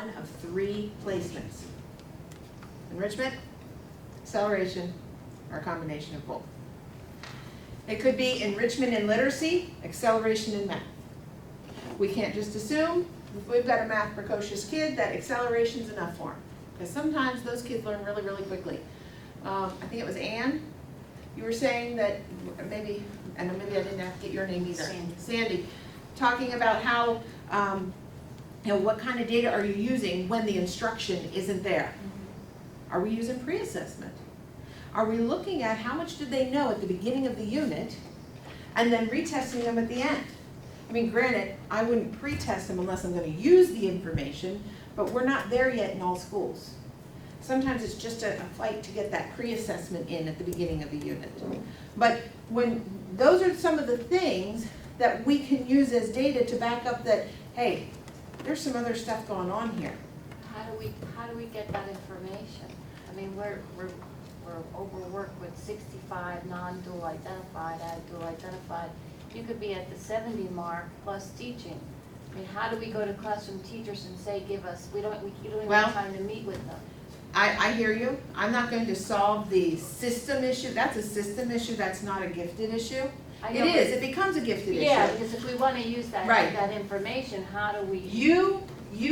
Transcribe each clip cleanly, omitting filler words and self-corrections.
one of three placements. Enrichment, acceleration, or a combination of both. It could be enrichment in literacy, acceleration in math. We can't just assume if we've got a math precocious kid that acceleration is enough for them. Because sometimes those kids learn really, really quickly. I think it was Anne, you were saying that maybe, and maybe I didn't have to get your name either. Sandy, talking about how, what kind of data are you using when the instruction isn't there? Are we using pre-assessment? Are we looking at how much did they know at the beginning of the unit and then retesting them at the end? I mean, granted, I wouldn't pre-test them unless I'm going to use the information, but we're not there yet in all schools. Sometimes it's just a fight to get that pre-assessment in at the beginning of the unit. But when those are some of the things that we can use as data to back up that, hey, there's some other stuff going on here. How do we get that information? I mean, we're overworked with 65 non-dual identified, dual identified. You could be at the 70 mark plus teaching. I mean, how do we go to classroom teachers and say, give us, you don't even have time to meet with them? I hear you. I'm not going to solve the system issue. That's a system issue. That's not a gifted issue. It is. It becomes a gifted issue. Yeah, because if we want to use that, Right. that information, how do we? You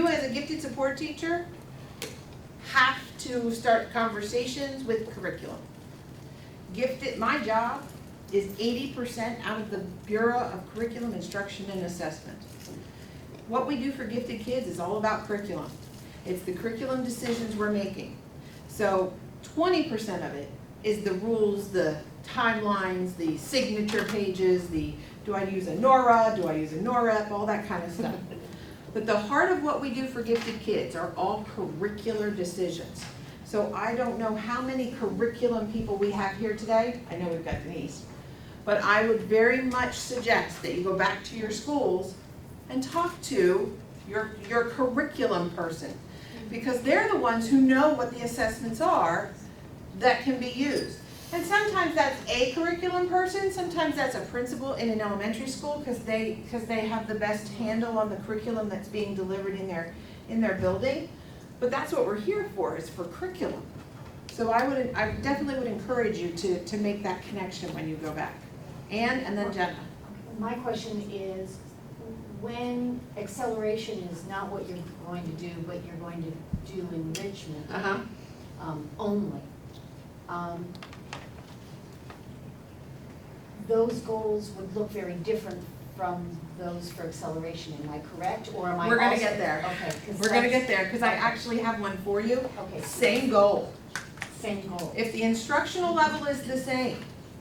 as a gifted support teacher have to start conversations with curriculum. Gifted, my job is 80% out of the Bureau of Curriculum Instruction and Assessment. What we do for gifted kids is all about curriculum. It's the curriculum decisions we're making. So 20% of it is the rules, the timelines, the signature pages, do I use a NORA, do I use a NOREP, all that kind of stuff. But the heart of what we do for gifted kids are all curricular decisions. So I don't know how many curriculum people we have here today. I know we've got Denise. But I would very much suggest that you go back to your schools and talk to your curriculum person. Because they're the ones who know what the assessments are that can be used. And sometimes that's a curriculum person, sometimes that's a principal in an elementary school because they have the best handle on the curriculum that's being delivered in their building. But that's what we're here for, is for curriculum. So I definitely would encourage you to make that connection when you go back. Anne and then Jenna. My question is, when acceleration is not what you're going to do, but you're going to do enrichment only, those goals would look very different from those for acceleration, am I correct? Or am I We're gonna also- get there. Okay. We're gonna get there because I actually have one for you. Okay. Same goal. Same goal. If the instructional level is the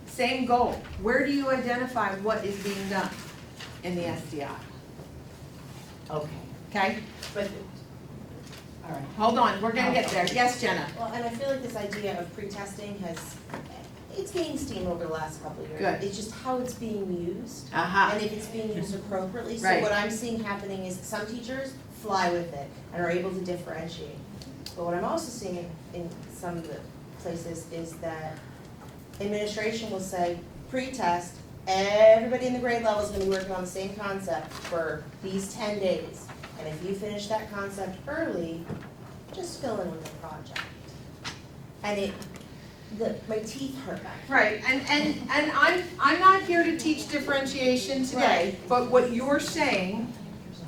same goal, where do you identify what is being done in the SDI? Okay. Okay? But, all right. Hold on, we're gonna get there. Yes, Jenna? Well, and I feel like this idea of pre-testing it's gained steam over the last couple of years. Good. It's just how it's being used, Aha. and if it's being used appropriately. So Right. what I'm seeing happening is some teachers fly with it and are able to differentiate. But what I'm also seeing in some of the places is that administration will say, pre-test, everybody in the grade level is gonna be working on the same concept for these 10 days. And if you finish that concept early, just fill in with the project. And my teeth hurt back. Right, and I'm not here to teach differentiation today, but what you're saying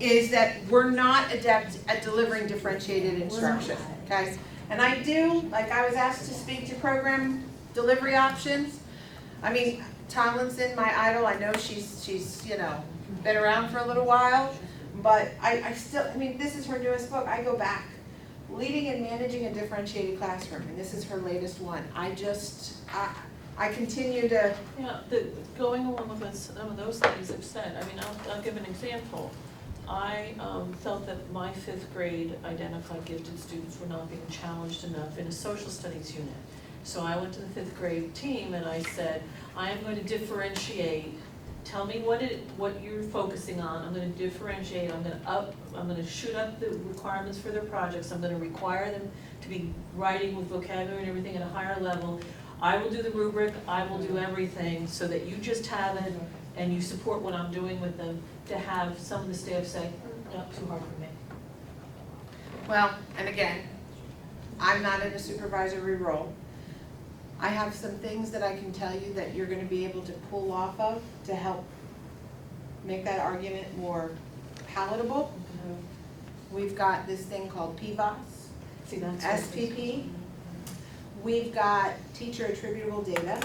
is that we're not adept at delivering differentiated instruction, okay? And I do, like I was asked to speak to program delivery options. I mean, Tomlinson, my idol, I know she's been around for a little while, but I still, this is her newest book, I go back. Leading and Managing a Differentiated Classroom, and this is her latest one. I continue to, Going along with some of those things I've said, I'll give an example. I felt that my 5th grade identified gifted students were not being challenged enough in a social studies unit. So I went to the 5th grade team and I said, I am going to differentiate. Tell me what you're focusing on. I'm going to differentiate. I'm going to shoot up the requirements for their projects. I'm going to require them to be writing with vocabulary and everything at a higher level. I will do the rubric. I will do everything so that you just have it and you support what I'm doing with them, to have some of the staff say, not too hard for me. Well, and again, I'm not in a supervisory role. I have some things that I can tell you that you're gonna be able to pull off of to help make that argument more palatable. We've got this thing called PVOS, See, that's what it is. SPP. We've got teacher attributable data.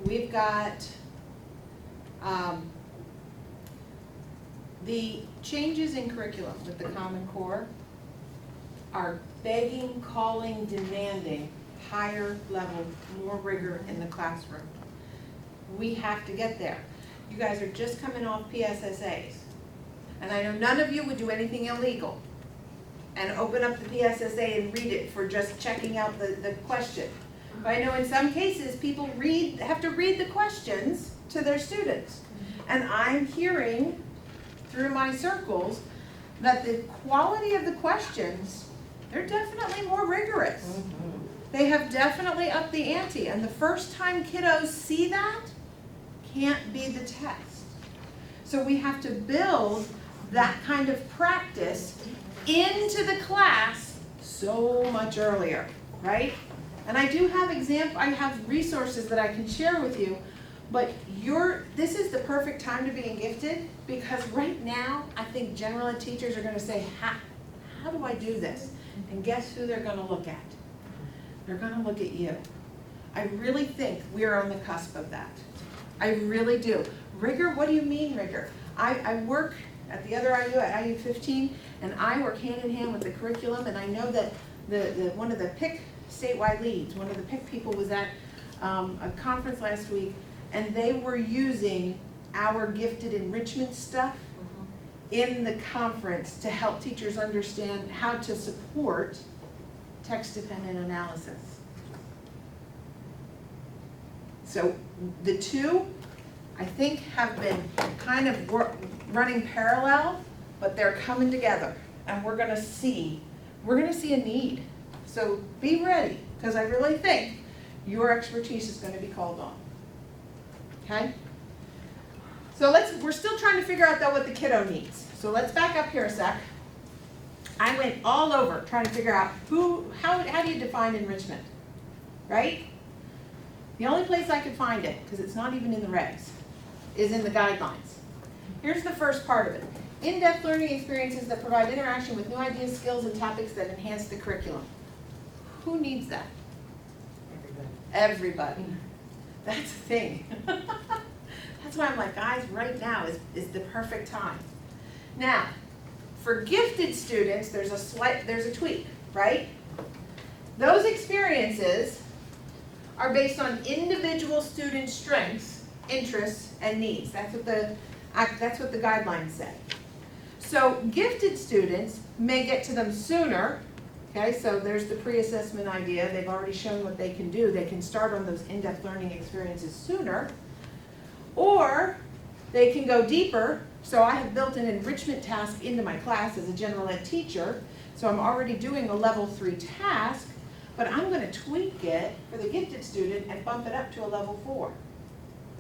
We've got, the changes in curriculum with the Common Core are begging, calling, demanding higher level, more rigor in the classroom. We have to get there. You guys are just coming off PSSAs. And I know none of you would do anything illegal and open up the PSSA and read it for just checking out the question. But I know in some cases, people have to read the questions to their students. And I'm hearing through my circles that the quality of the questions, they're definitely more rigorous. They have definitely upped the ante, and the first time kiddos see that can't be the test. So we have to build that kind of practice into the class so much earlier, right? And I do have I have resources that I can share with you, but this is the perfect time to be in gifted, because right now, I think general ed teachers are gonna say, how do I do this? And guess who they're gonna look at? They're gonna look at you. I really think we're on the cusp of that. I really do. Rigor, what do you mean rigor? I work at the other IU, at IU 15, and I work hand in hand with the curriculum, and I know that one of the PIC statewide leads, one of the PIC people was at a conference last week, and they were using our gifted enrichment stuff in the conference to help teachers understand how to support text-dependent analysis. So the two, I think, have been kind of running parallel, but they're coming together, and we're gonna see a need. So be ready, because I really think your expertise is gonna be called on. Okay? So we're still trying to figure out though what the kiddo needs. So let's back up here a sec. I went all over trying to figure out how do you define enrichment, right? The only place I could find it, because it's not even in the regs, is in the guidelines. Here's the first part of it. In-depth learning experiences that provide interaction with new ideas, skills, and topics that enhance the curriculum. Who needs that? Everybody. That's the thing. That's why I'm like, guys, right now is the perfect time. Now, for gifted students, there's a tweak, right? Those experiences are based on individual student strengths, interests, and needs. That's what the guidelines say. So gifted students may get to them sooner, okay? So there's the pre-assessment idea. They've already shown what they can do. They can start on those in-depth learning experiences sooner. Or they can go deeper. So I have built an enrichment task into my class as a general ed teacher. So I'm already doing a level 3 task, but I'm gonna tweak it for the gifted student and bump it up to a level 4,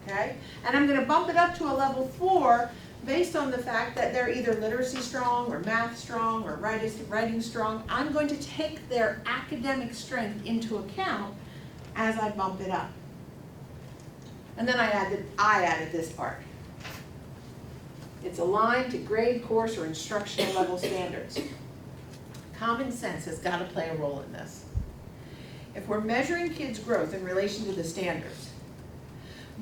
okay? And I'm gonna bump it up to a level 4 based on the fact that they're either literacy strong or math strong or writing strong. I'm going to take their academic strength into account as I bump it up. And then I added this part. It's aligned to grade, course, or instructional level standards. Common sense has got to play a role in this. If we're measuring kids' growth in relation to the standards,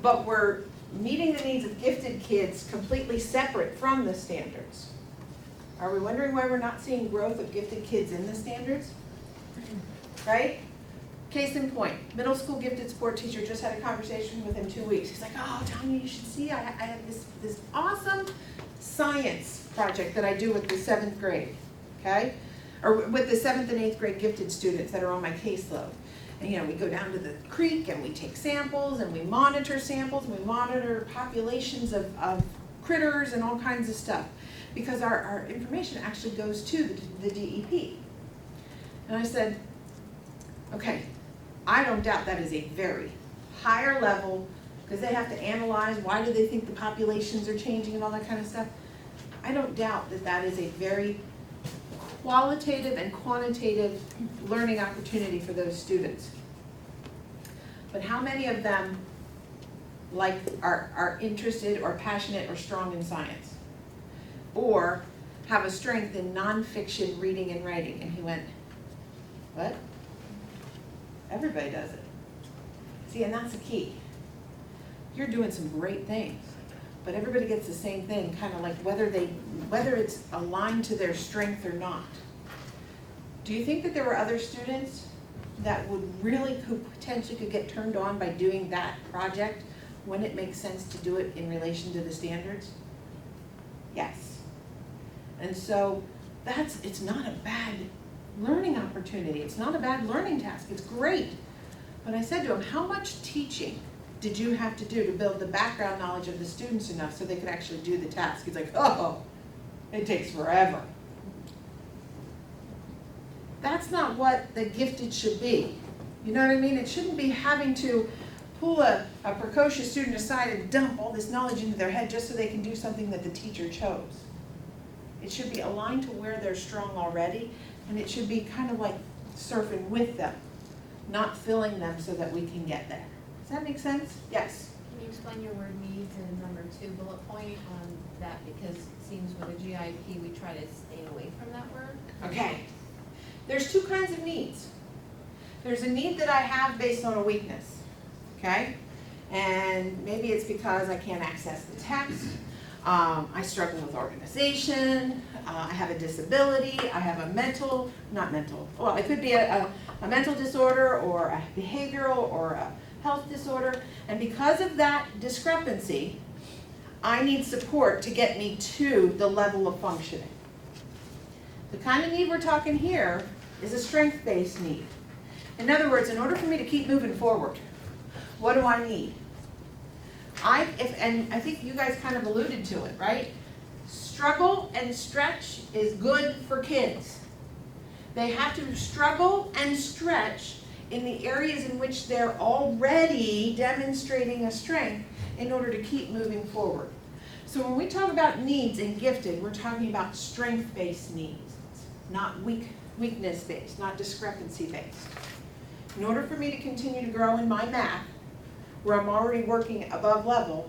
but we're meeting the needs of gifted kids completely separate from the standards, are we wondering why we're not seeing growth of gifted kids in the standards? Right? Case in point, middle school gifted sport teacher, just had a conversation with him 2 weeks. He's like, oh, Tanya, you should see, I have this awesome science project that I do with the 7th grade, okay? Or with the 7th and 8th grade gifted students that are on my caseload. And we go down to the creek and we take samples and we monitor samples and we monitor populations of critters and all kinds of stuff. Because our information actually goes to the DEP. And I said, okay, I don't doubt that is a very higher level, because they have to analyze why do they think the populations are changing and all that kind of stuff. I don't doubt that is a very qualitative and quantitative learning opportunity for those students. But how many of them are interested or passionate or strong in science? Or have a strength in nonfiction reading and writing? And he went, what? Everybody does it. See, and that's the key. You're doing some great things, but everybody gets the same thing, kind of like whether it's aligned to their strength or not. Do you think that there were other students that could potentially get turned on by doing that project when it makes sense to do it in relation to the standards? Yes. And so it's not a bad learning opportunity. It's not a bad learning task. It's great. But I said to him, how much teaching did you have to do to build the background knowledge of the students enough so they could actually do the task? He's like, oh, it takes forever. That's not what the gifted should be. You know what I mean? It shouldn't be having to pull a precocious student aside and dump all this knowledge into their head just so they can do something that the teacher chose. It should be aligned to where they're strong already, and it should be kind of like surfing with them, not filling them so that we can get there. Does that make sense? Yes. Can you explain your word needs in number 2 bullet point on that? Because it seems with a GIP, we try to stay away from that word. Okay. There's two kinds of needs. There's a need that I have based on a weakness, okay? And maybe it's because I can't access the text. I struggle with organization. I have a disability. I have a it could be a mental disorder or a behavioral or a health disorder. And because of that discrepancy, I need support to get me to the level of functioning. The kind of need we're talking here is a strength-based need. In other words, in order for me to keep moving forward, what do I need? And I think you guys kind of alluded to it, right? Struggle and stretch is good for kids. They have to struggle and stretch in the areas in which they're already demonstrating a strength in order to keep moving forward. So when we talk about needs and gifted, we're talking about strength-based needs, not weakness-based, not discrepancy-based. In order for me to continue to grow in my math, where I'm already working above level,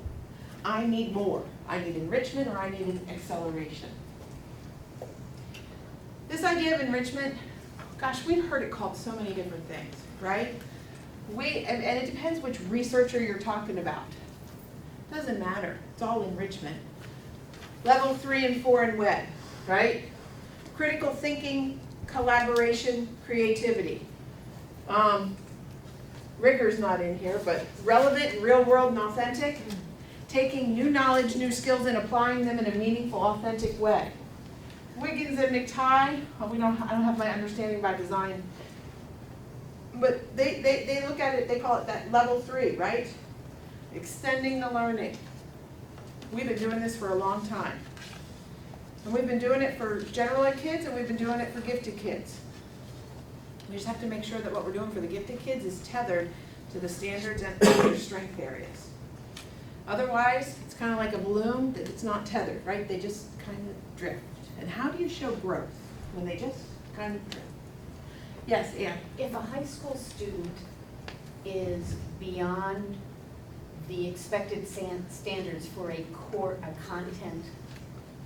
I need more. I need enrichment or I need an acceleration. This idea of enrichment, gosh, we've heard it called so many different things, right? And it depends which researcher you're talking about. Doesn't matter, it's all enrichment. Level 3 and 4 in WED, right? Critical thinking, collaboration, creativity. Rigor's not in here, but relevant, real world, and authentic. Taking new knowledge, new skills, and applying them in a meaningful, authentic way. Wiggins and McTighe, I don't have my understanding by design, but they look at it, they call it that level 3, right? Extending the learning. We've been doing this for a long time. And we've been doing it for general ed kids, and we've been doing it for gifted kids. We just have to make sure that what we're doing for the gifted kids is tethered to the standards and their strength areas. Otherwise, it's kind of like a balloon that it's not tethered, right? They just kind of drift. And how do you show growth when they just kind of drift? Yes, Ann? If a high school student is beyond the expected standards for a content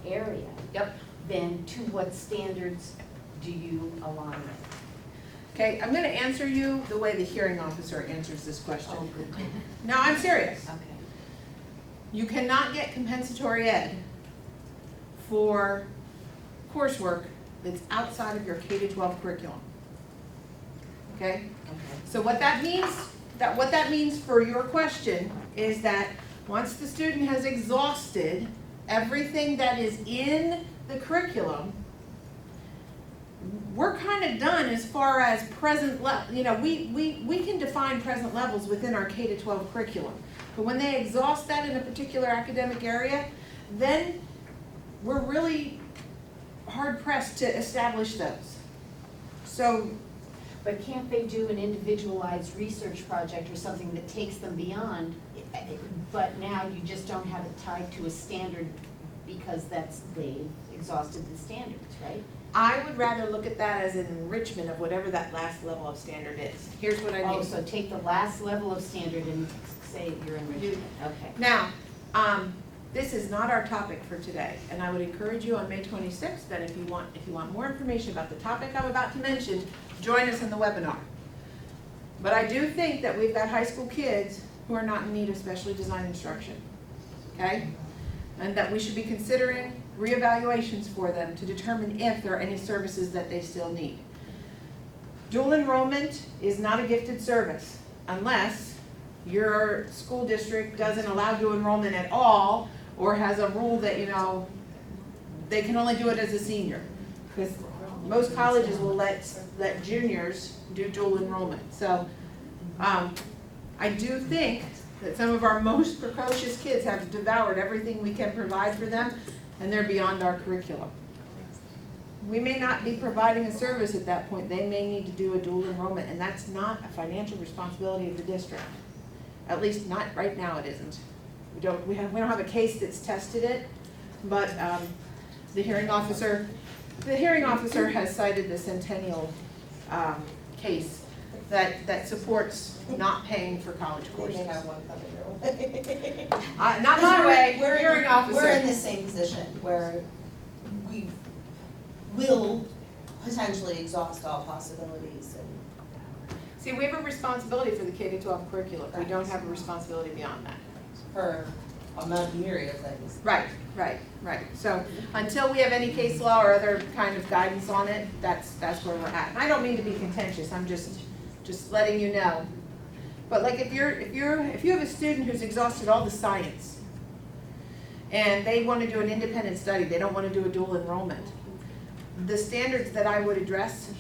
area, Yep. then to what standards do you align it? Okay, I'm going to answer you the way the hearing officer answers this question. Oh, good. No, I'm serious. Okay. You cannot get compensatory ed for coursework that's outside of your K-12 curriculum. Okay? Okay. So what that means for your question is that once the student has exhausted everything that is in the curriculum, we're kind of done as far as present level. You know, we can define present levels within our K-12 curriculum. But when they exhaust that in a particular academic area, then we're really hard pressed to establish those. So, But can't they do an individualized research project or something that takes them beyond, but now you just don't have it tied to a standard because they've exhausted the standards, right? I would rather look at that as an enrichment of whatever that last level of standard is. Here's what I mean. Oh, so take the last level of standard and say you're enrichment, okay. Now, this is not our topic for today, and I would encourage you on May 26th that if you want more information about the topic I'm about to mention, join us in the webinar. But I do think that we've got high school kids who are not in need of specially designed instruction, okay? And that we should be considering reevaluations for them to determine if there are any services that they still need. Dual enrollment is not a gifted service unless your school district doesn't allow dual enrollment at all or has a rule that, you know, they can only do it as a senior. Because most colleges will let juniors do dual enrollment. So I do think that some of our most precocious kids have devoured everything we can provide for them, and they're beyond our curriculum. We may not be providing a service at that point. They may need to do a dual enrollment, and that's not a financial responsibility of the district. At least not right now, it isn't. We don't have a case that's tested it, but the hearing officer has cited the Centennial case that supports not paying for college We courses. may have one coming your way. Not my way, hearing officer. We're in the same position where we will potentially exhaust all possibilities and See, we have a responsibility for the K-12 curriculum. We don't have a responsibility beyond that. for a myriad of things. Right. So until we have any case law or other kind of guidance on it, that's where we're at. And I don't mean to be contentious, I'm just letting you know. But like if you have a student who's exhausted all the science and they want to do an independent study, they don't want to do a dual enrollment, the standards that I would address,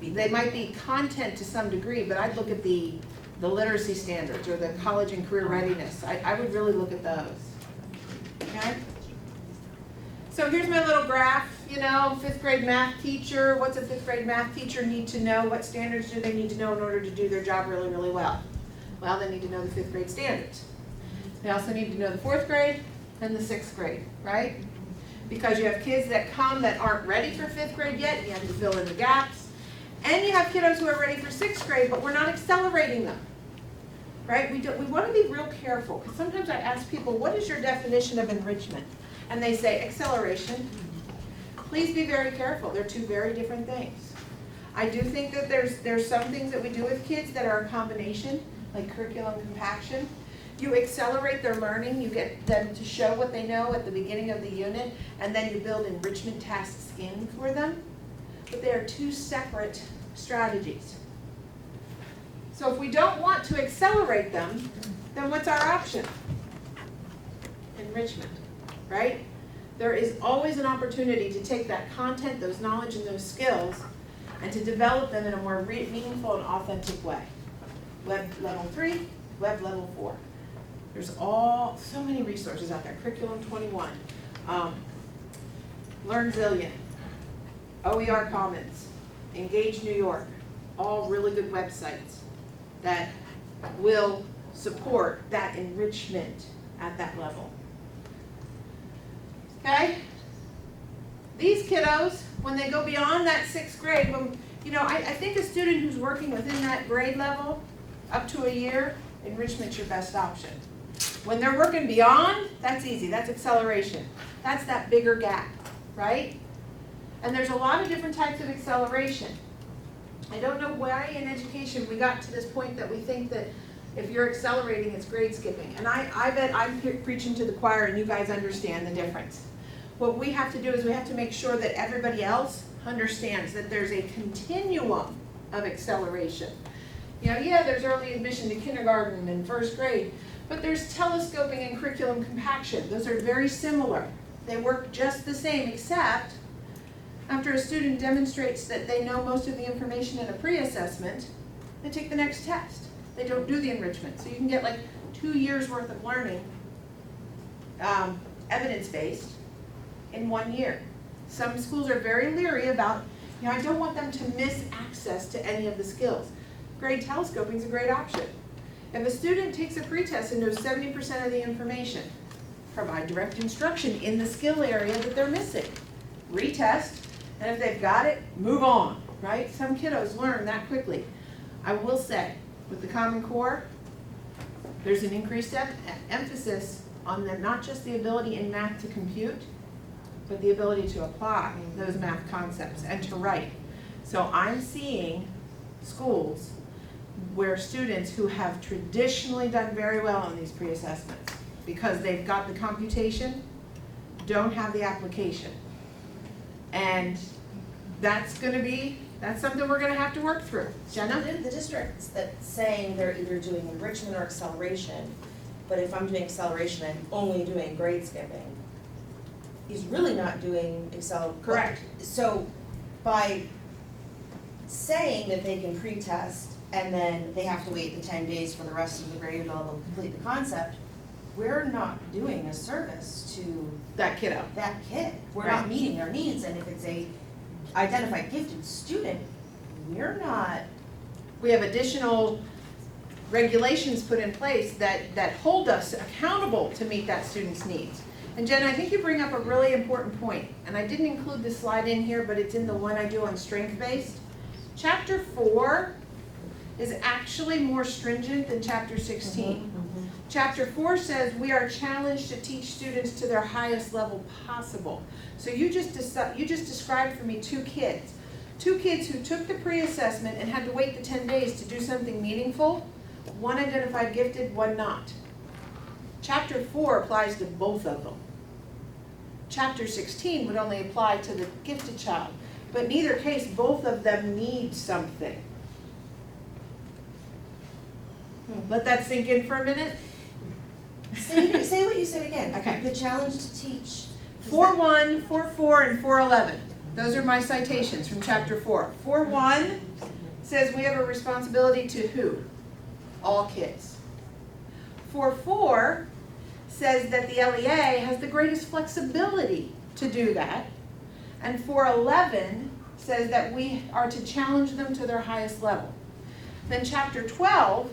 they might be content to some degree, but I'd look at the literacy standards or the college and career readiness. I would really look at those. Okay? So here's my little graph, you know, 5th grade math teacher. What's a 5th grade math teacher need to know? What standards do they need to know in order to do their job really, really well? Well, they need to know the 5th grade standards. They also need to know the 4th grade and the 6th grade, right? Because you have kids that come that aren't ready for 5th grade yet, and you have to fill in the gaps. And you have kiddos who are ready for 6th grade, but we're not accelerating them, right? We want to be real careful, because sometimes I ask people, what is your definition of enrichment? And they say acceleration. Please be very careful. They're two very different things. I do think that there's some things that we do with kids that are a combination, like curriculum compaction. You accelerate their learning, you get them to show what they know at the beginning of the unit, and then you build enrichment tasks in for them. But they are two separate strategies. So if we don't want to accelerate them, then what's our option? Enrichment, right? There is always an opportunity to take that content, those knowledge, and those skills, and to develop them in a more meaningful and authentic way. Web level 3, web level 4. There's so many resources out there. Curriculum 21, LearnZillion, OER Commons, Engage New York, all really good websites that will support that enrichment at that level. Okay? These kiddos, when they go beyond that 6th grade, I think a student who's working within that grade level up to a year, enrichment's your best option. When they're working beyond, that's easy, that's acceleration. That's that bigger gap, right? And there's a lot of different types of acceleration. I don't know why in education we got to this point that we think that if you're accelerating, it's grade skipping. And I bet I'm preaching to the choir and you guys understand the difference. What we have to do is we have to make sure that everybody else understands that there's a continuum of acceleration. Yeah, there's early admission to kindergarten and 1st grade, but there's telescoping and curriculum compaction. Those are very similar. They work just the same, except after a student demonstrates that they know most of the information in a pre-assessment, they take the next test. They don't do the enrichment. So you can get like 2 years worth of learning, evidence-based, in 1 year. Some schools are very leery about, I don't want them to miss access to any of the skills. Grade telescoping is a great option. If a student takes a pretest and knows 70% of the information, provide direct instruction in the skill area that they're missing. Retest, And if they've got it, move on, right? Some kiddos learn that quickly. I will say, with the Common Core, there's an increased emphasis on not just the ability in math to compute, but the ability to apply those math concepts and to write. So I'm seeing schools where students who have traditionally done very well on these pre-assessments, because they've got the computation, don't have the application. And that's something we're gonna have to work through. Jenna? The districts that's saying they're either doing enrichment or acceleration, but if I'm doing acceleration, I'm only doing grade skipping, is really not doing Correct. So by saying that they can pre-test and then they have to wait the 10 days for the rest of the grade level to complete the concept, we're not doing a service to That kiddo. that kid. We're Right. not meeting their needs, and if it's a identified gifted student, we're not. We have additional regulations put in place that hold us accountable to meet that student's needs. And Jen, I think you bring up a really important point, and I didn't include this slide in here, but it's in the one I do on strength-based. Chapter 4 is actually more stringent than Chapter 16. Chapter 4 says we are challenged to teach students to their highest level possible. So you just described for me two kids who took the pre-assessment and had to wait the 10 days to do something meaningful. One identified gifted, one not. Chapter 4 applies to both of them. Chapter 16 would only apply to the gifted child, but in either case, both of them need something. Let that sink in for a minute. Say what you said again. Okay. The challenge to teach. 4.1, 4.4, and 4.11. Those are my citations from chapter 4. 4.1 says we have a responsibility to who? All kids. 4.4 says that the LEA has the greatest flexibility to do that. And 4.11 says that we are to challenge them to their highest level. Then chapter 12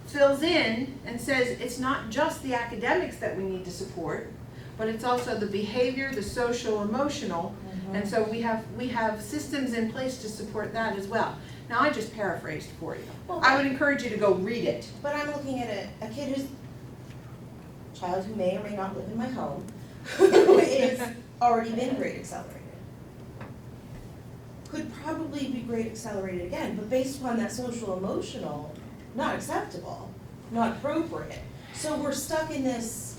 fills in and says it's not just the academics that we need to support, but it's also the behavior, the social, emotional, and so we have systems in place to support that as well. Now, I just paraphrased for you. Well, I would encourage you to go read it. But I'm looking at a kid who's, child who may or may not live in my home, who is already been grade accelerated. Could probably be grade accelerated again, but based upon that social emotional, not acceptable, not appropriate. So we're stuck in this.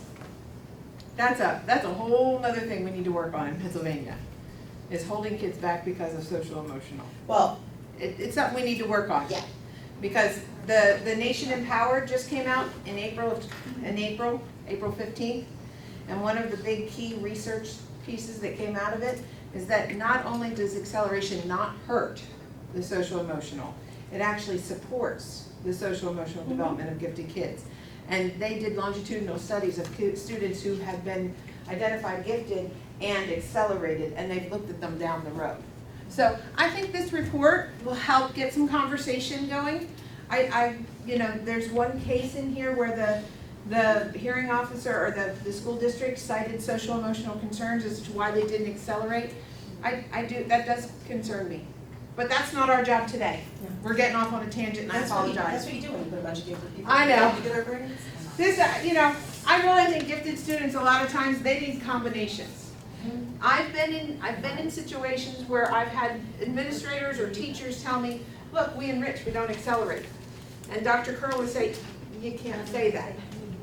That's a whole other thing we need to work on in Pennsylvania, is holding kids back because of social emotional. Well, It's something we need to work on. yeah. Because the Nation Empowered just came out in April 15th. And one of the big key research pieces that came out of it is that not only does acceleration not hurt the social emotional, it actually supports the social emotional development of gifted kids. And they did longitudinal studies of students who have been identified gifted and accelerated, and they've looked at them down the road. So I think this report will help get some conversation going. There's one case in here where the hearing officer or the school district cited social emotional concerns as to why they didn't accelerate. That does concern me. But that's not our job today. Yeah. We're getting off on a tangent and I That's apologize. what you do when you put a bunch of gifted people. I know. Together grades. This, I really think gifted students, a lot of times, they need combinations. I've been in situations where I've had administrators or teachers tell me, look, we enrich, we don't accelerate. And Dr. Curl would say, you can't say that.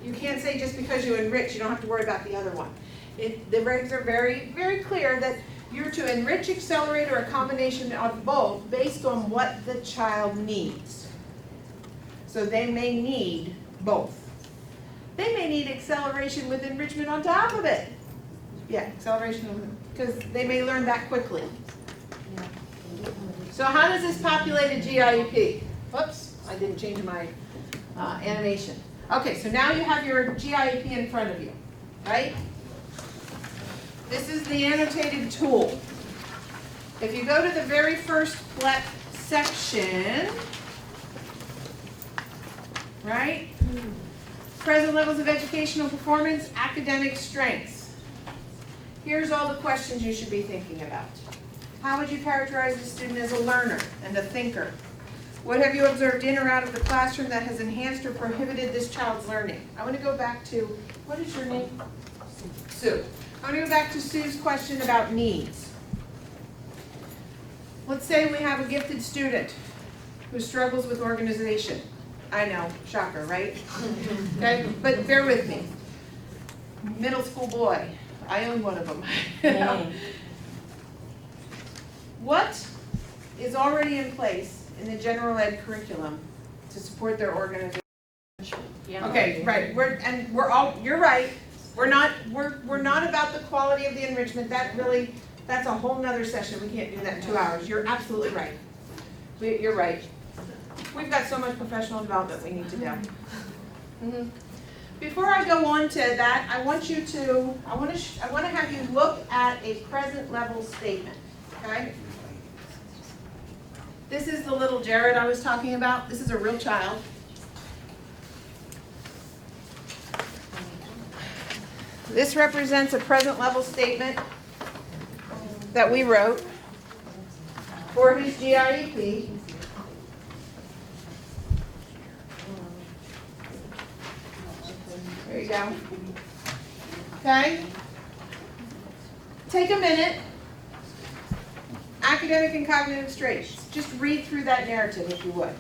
You can't say just because you enrich, you don't have to worry about the other one. The regs are very, very clear that you're to enrich, accelerate, or a combination of both based on what the child needs. So they may need both. They may need acceleration with enrichment on top of it. Yeah, acceleration, because they may learn that quickly. So how does this populate a GIEP? Whoops, I didn't change my animation. Okay, so now you have your GIEP in front of you, right? This is the annotated tool. If you go to the very first PLEP section, right? Present levels of educational performance, academic strengths. Here's all the questions you should be thinking about. How would you characterize the student as a learner and a thinker? What have you observed in or out of the classroom that has enhanced or prohibited this child's learning? I want to go back to, what is your name? Sue. I want to go back to Sue's question about needs. Let's say we have a gifted student who struggles with organization. I know, shocker, right? Okay, but bear with me. Middle school boy, I own one of them. What is already in place in the general ed curriculum to support their organization? Yeah. Okay, right, you're right, we're not about the quality of the enrichment, that's a whole nother session, we can't do that in 2 hours, you're absolutely right. You're right. We've got so much professional development we need to do. Mhm. Before I go on to that, I want to have you look at a present level statement, okay? This is the little Jared I was talking about. This is a real child. This represents a present level statement that we wrote for his GIEP. There you go. Okay? Take a minute. Academic and cognitive traits. Just read through that narrative if you would.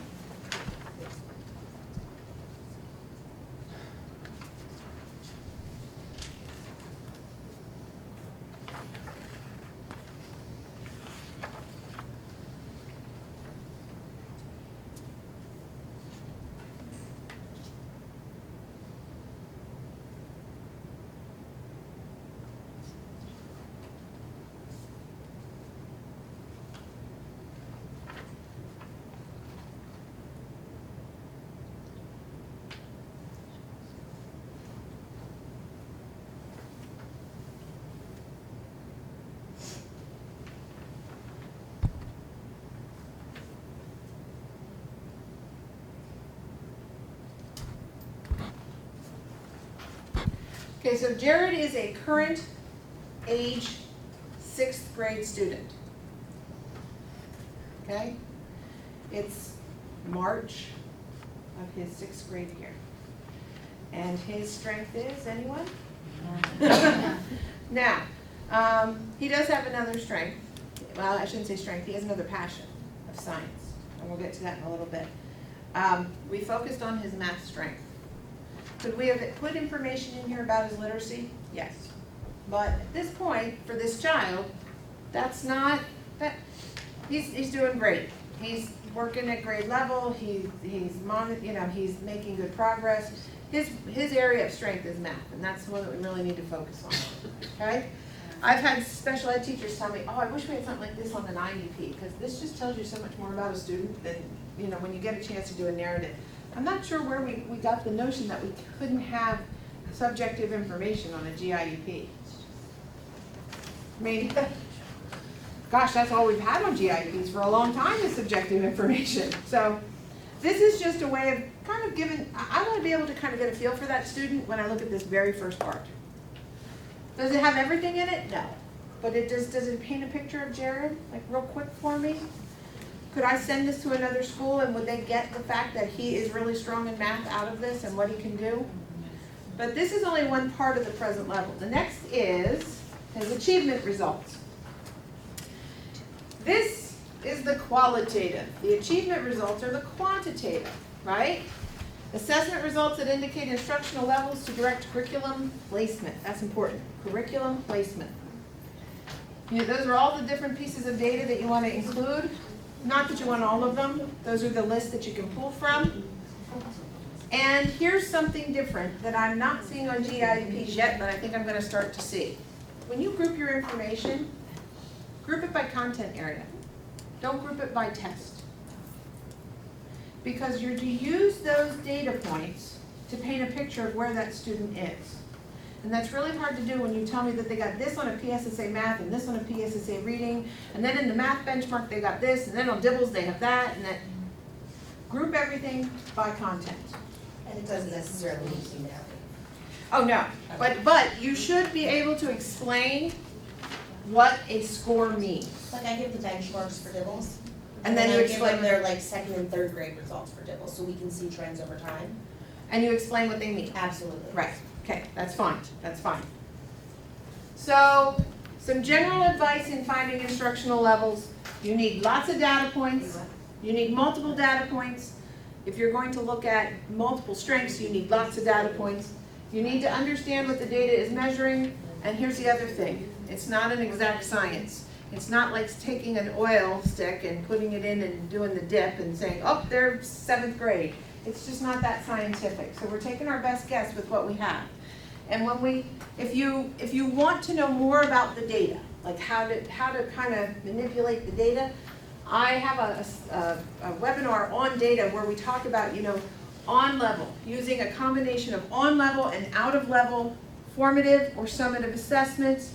Okay, so Jared is a current age 6th grade student. Okay? It's March of his 6th grade year. And his strength is, anyone? Now, he does have another strength. Well, I shouldn't say strength, he has another passion of science. And we'll get to that in a little bit. We focused on his math strength. Could we have put information in here about his literacy? Yes. But at this point, for this child, that's not, he's doing great. He's working at grade level, he's making good progress. His area of strength is math, and that's one that we really need to focus on, okay? I've had special ed teachers tell me, oh, I wish we had something like this on an IEP, because this just tells you so much more about a student than, when you get a chance to do a narrative. I'm not sure where we got the notion that we couldn't have subjective information on a GIEP. I mean, gosh, that's all we've had on GIEPs for a long time is subjective information. So this is just a way of kind of giving, I want to be able to kind of get a feel for that student when I look at this very first part. Does it have everything in it? No. But does it paint a picture of Jared, like real quick for me? Could I send this to another school and would they get the fact that he is really strong in math out of this and what he can do? But this is only one part of the present level. The next is his achievement results. This is the qualitative. The achievement results are the quantitative, right? Assessment results that indicate instructional levels to direct curriculum placement. That's important. Curriculum placement. Those are all the different pieces of data that you want to include. Not that you want all of them. Those are the lists that you can pull from. And here's something different that I'm not seeing on GIEPs yet, but I think I'm going to start to see. When you group your information, group it by content area. Don't group it by test. Because you're to use those data points to paint a picture of where that student is. And that's really hard to do when you tell me that they got this on a PSSA math and this on a PSSA reading, and then in the math benchmark they got this, and then on DIBELS they have that, and that. Group everything by content. And it doesn't necessarily need to be narrative. Oh, no, but you should be able to explain what a score means. Like I give the benchmarks for Dibbles. And then you I give explain them their like second and third grade results for Dibbles, so we can see trends over time. And you explain what they mean. Absolutely. Right, okay, that's fine, that's fine. So, some general advice in finding instructional levels. You need lots of data points. You need multiple data points. If you're going to look at multiple strengths, you need lots of data points. You need to understand what the data is measuring. And here's the other thing, it's not an exact science. It's not like taking an oil stick and putting it in and doing the dip and saying, oh, they're 7th grade. It's just not that scientific. So we're taking our best guess with what we have. And when if you want to know more about the data, like how to kind of manipulate the data, I have a webinar on data where we talk about, on level, using a combination of on level and out of level formative or summative assessments,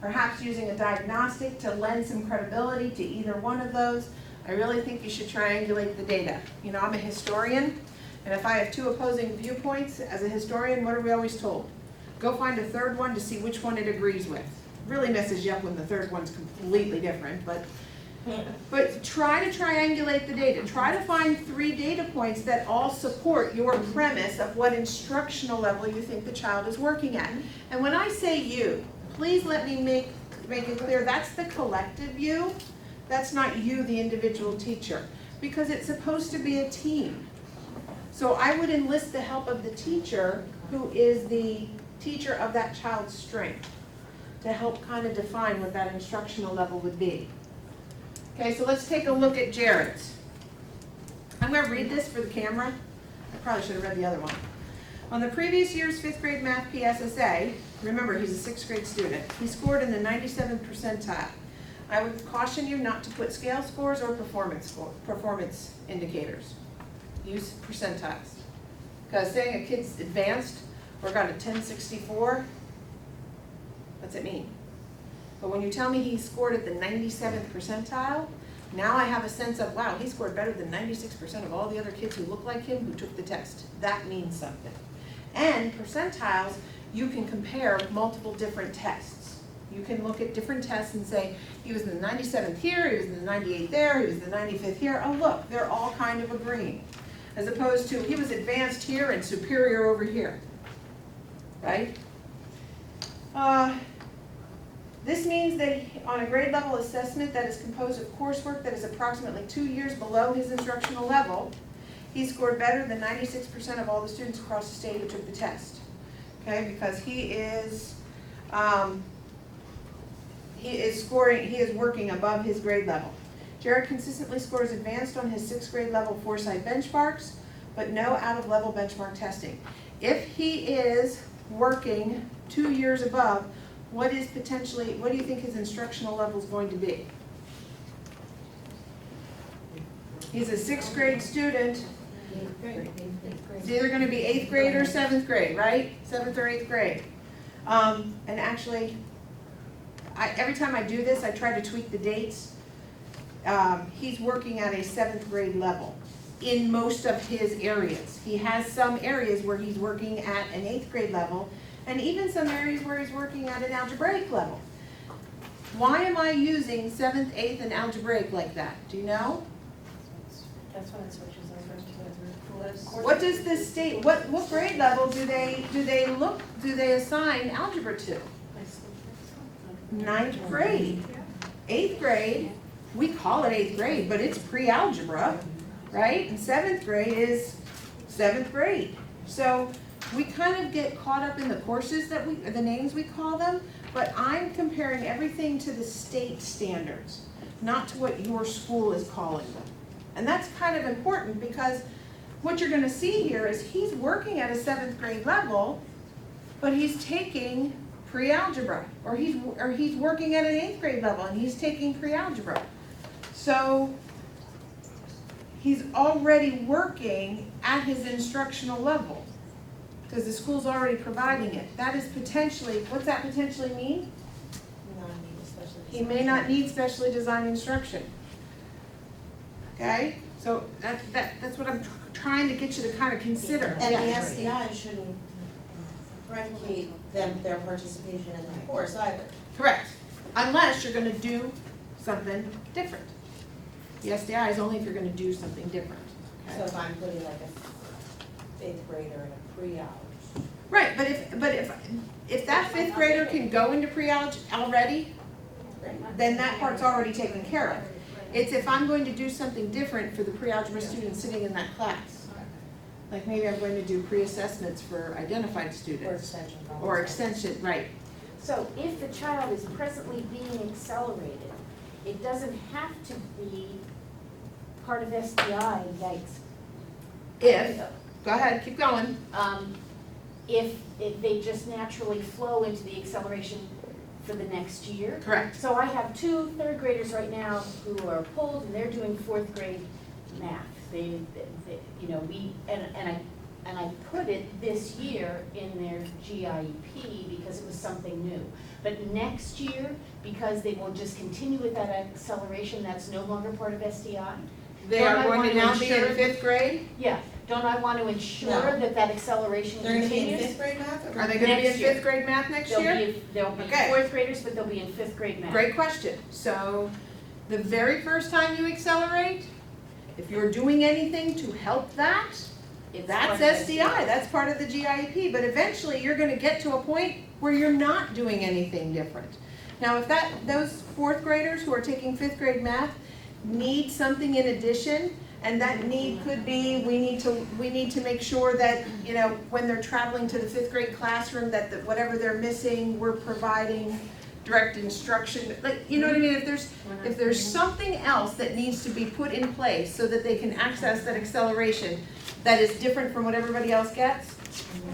perhaps using a diagnostic to lend some credibility to either one of those. I really think you should triangulate the data. I'm a historian, and if I have two opposing viewpoints, as a historian, what are we always told? Go find a third one to see which one it agrees with. Really messes you up when the third one's completely different, but try to triangulate the data. Try to find 3 data points that all support your premise of what instructional level you think the child is working at. And when I say you, please let me make it clear that's the collective view. That's not you, the individual teacher, because it's supposed to be a team. So I would enlist the help of the teacher, who is the teacher of that child's strength, to help kind of define what that instructional level would be. Okay, so let's take a look at Jared's. I'm going to read this for the camera. I probably should have read the other one. On the previous year's 5th grade math PSSA, remember he's a 6th grade student, he scored in the 97th percentile. I would caution you not to put scale scores or performance indicators. Use percentiles. Because saying a kid's advanced or got a 1064, what's it mean? But when you tell me he scored at the 97th percentile, now I have a sense of, wow, he scored better than 96% of all the other kids who look like him who took the test. That means something. And percentiles, you can compare multiple different tests. You can look at different tests and say, he was in the 97th here, he was in the 98th there, he was in the 95th here. Oh look, they're all kind of agreeing. As opposed to, he was advanced here and superior over here. Right? This means that on a grade level assessment that is composed of coursework that is approximately 2 years below his instructional level, he scored better than 96% of all the students across the state who took the test. Okay, because he is working above his grade level. Jared consistently scores advanced on his 6th grade level Foresight benchmarks, but no out of level benchmark testing. If he is working 2 years above, what do you think his instructional level is going to be? He's a 6th grade student. It's either going to be 8th grade or 7th grade, right? 7th or 8th grade. And actually, every time I do this, I try to tweak the dates. He's working at a 7th grade level in most of his areas. He has some areas where he's working at an 8th grade level, and even some areas where he's working at an algebraic level. Why am I using 7th, 8th, and algebraic like that? Do you know? That's when it switches over to the course. What does this state? What grade level do they assign algebra to? 9th grade. 8th grade, we call it 8th grade, but it's pre-algebra, right? And 7th grade is 7th grade. So we kind of get caught up in the courses the names we call them, but I'm comparing everything to the state standards, not to what your school is calling them. And that's kind of important because what you're going to see here is he's working at a 7th grade level, but he's taking pre-algebra, or he's working at an 8th grade level and he's taking pre-algebra. So he's already working at his instructional level because the school's already providing it. That is potentially, what's that potentially mean? He may not need specially designed instruction. Okay, so that's what I'm trying to get you to kind of consider. And Yeah. the SCI shouldn't replicate their participation in the course either. Correct. unless you're gonna do something different. The SDI is only if you're gonna do something different, So okay? if I'm putting like a fifth grader in a pre-algebra. Right, but if that fifth grader can go into pre-algebra already, then that part's already taken care of. It's if I'm going to do something different for the pre-algebra students sitting in that class. Like maybe I'm going to do pre-assessments for identified Or students. extension. Or extension, right. So if the child is presently being accelerated, it doesn't have to be part of SDI, yikes. If, go ahead, keep going. If they just naturally flow into the acceleration for the next year. Correct. So I have two third graders right now who are pulled and they're doing fourth grade math. They you know, and I put it this year in their GIEP because it was something new. But next year, because they will just continue with that acceleration, that's no longer part of SDI. They Don't are I going want to to now be in ensure- fifth grade? Yeah, don't I want to ensure No. that that acceleration They're gonna be in continues? fifth grade math? Are they gonna be in Next year. fifth grade math next They'll year? they'll be Okay. fourth graders, but they'll be in fifth grade math. Great question. So, the very first time you accelerate, if you're doing anything to help that, It's that's part of SDI, that's part of the GIEP, but eventually you're gonna get to a point where you're not doing anything different. Now, if those fourth graders who are taking fifth grade math need something in addition, and that need could be, we need to make sure that, you know, when they're traveling to the fifth grade classroom, that whatever they're missing, we're providing direct instruction, like, you know what I mean? If there's something else that needs to be put in place so that they can access that acceleration that is different from what everybody else gets,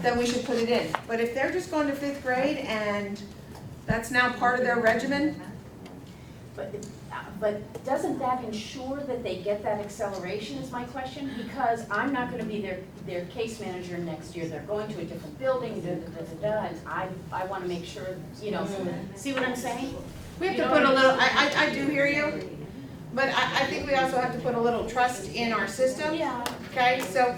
then we should put it in. But if they're just going to fifth grade and that's now part of their regimen, But doesn't that ensure that they get that acceleration is my question? Because I'm not gonna be their case manager next year, they're going to a different building, and I wanna make sure, you know, see what I'm saying? we have to put a little, I do hear you, but I think we also have to put a little trust in our system. Yeah. Okay, so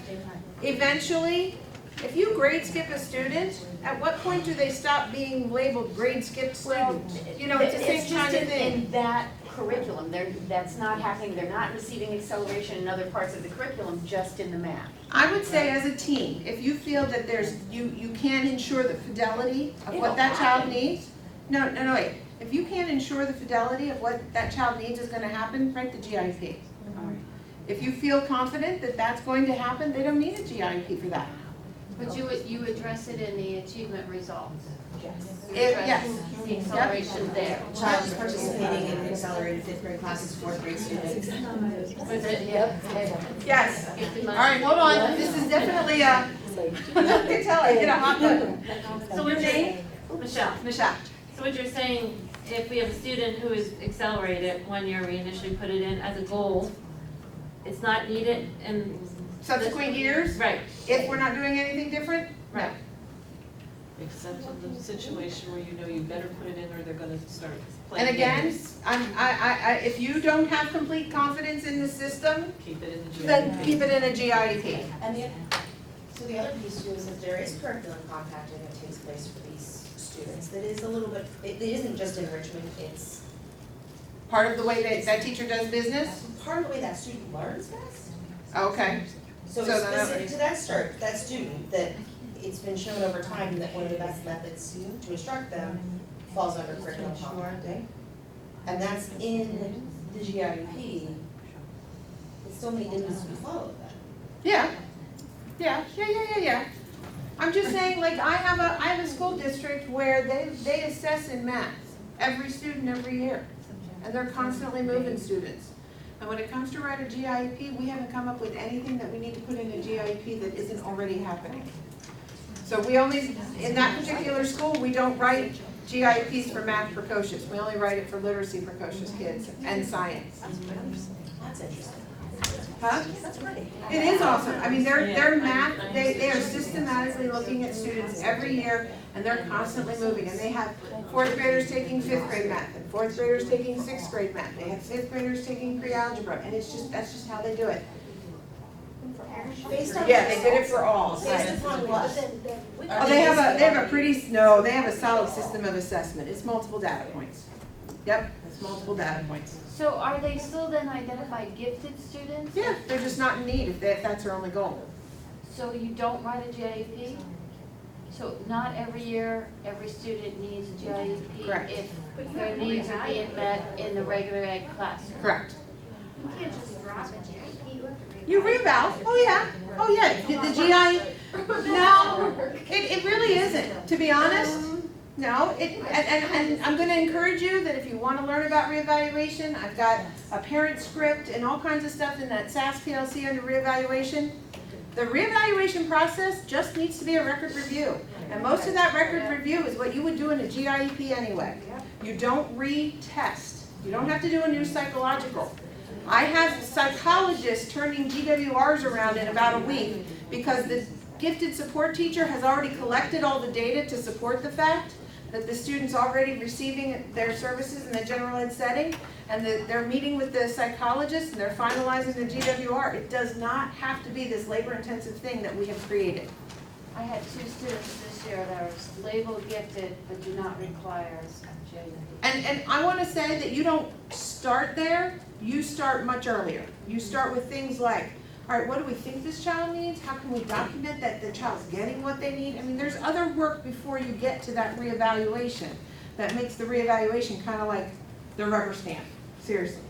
eventually, if you grade skip a student, at what point do they stop being labeled grade skip student? You know, it's the same kind of just thing. in that curriculum, that's not happening, they're not receiving acceleration in other parts of the curriculum, just in the math. I would say as a team, if you feel that you can't ensure the fidelity of what that child needs, no, wait. If you can't ensure the fidelity of what that child needs is gonna happen, write the GIP. If you feel confident that that's going to happen, they don't need a GIP for that. But you address it in the achievement results. Yes. You Yes. address the acceleration there. Child is participating in accelerated fifth grade classes, fourth grade students. Was it, yep. Yes. All right, hold on, this is definitely a, I can tell, I get a hot button. So what you're, Michelle, Michelle, so what you're saying, if we have a student who is accelerated, 1 year we initially put it in as a goal, it's not needed in. subsequent years, Right, if we're not doing anything different? No. right. Except in the situation where you know you better put it in or they're gonna start playing And again, games. if you don't have complete confidence in the system, Keep it in the gym. then keep it in a GIEP. And so the other piece too is that there is curriculum compacting that takes place for these students that is a little bit, it isn't just enrichment, it's Part of the way that teacher does business? part of the way that student learns best. Okay. So So it's then specific to that student, that it's been shown over time that one of the best methods to instruct them falls under curriculum compacting. And that's in the GIEP. But so many didn't follow that. Yeah. I'm just saying, like, I have a school district where they assess in math, every student every year. And they're constantly moving students. And when it comes to write a GIEP, we haven't come up with anything that we need to put in a GIEP that isn't already happening. So we only, in that particular school, we don't write GIEPs for math precocious. We only write it for literacy precocious kids and science. That's interesting. Huh? That's pretty. It is awesome. I mean, their math, they are systematically looking at students every year, and they're constantly moving. And they have fourth graders taking fifth grade math, and fourth graders taking sixth grade math. They have fifth graders taking pre-algebra, and that's just how they do it. Based on. Yeah, they did it for all. Based upon what? Oh, they have a pretty, no, they have a solid system of assessment. It's multiple data points. Yep, that's multiple data points. So are they still then identified gifted students? Yeah, they're just not in need if that's their only goal. So you don't write a GIEP? So not every year, every student needs a GIEP? Correct. If their needs are being met in the regular ed classroom? Correct. You can't just drop a GIP, you have to read. You reval, oh yeah, the GI, no, it really isn't, to be honest. No, and I'm gonna encourage you that if you wanna learn about reevaluation, I've got a parent script and all kinds of stuff in that SAS PLC under reevaluation. The reevaluation process just needs to be a record review. And most of that record review is what you would do in a GIEP anyway. You don't retest. You don't have to do a new psychological. I have psychologists turning GWRs around in about a week because the gifted support teacher has already collected all the data to support the fact that the student's already receiving their services in the general ed setting, and they're meeting with the psychologist and they're finalizing the GWR. It does not have to be this labor-intensive thing that we have created. I had 2 students this year that are labeled gifted but do not require a GIEP. And I want to say that you don't start there, you start much earlier. You start with things like, all right, what do we think this child needs? How can we document that the child's getting what they need? I mean, there's other work before you get to that reevaluation that makes the reevaluation kind of like the rubber stamp, seriously.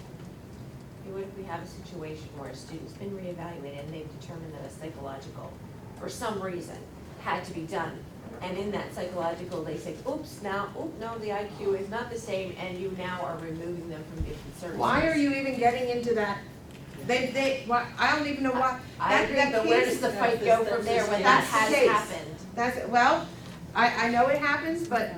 What if we have a situation where a student's been reevaluated and they've determined that a psychological, for some reason, had to be done? And in that psychological, they say, oops, now, no, the IQ is not the same, and you now are removing them from gifted services. Why are you even getting into that? I don't even know why. I agree, but where does the fight go from there when that That's the has case. happened? That's, well, I know it happens, but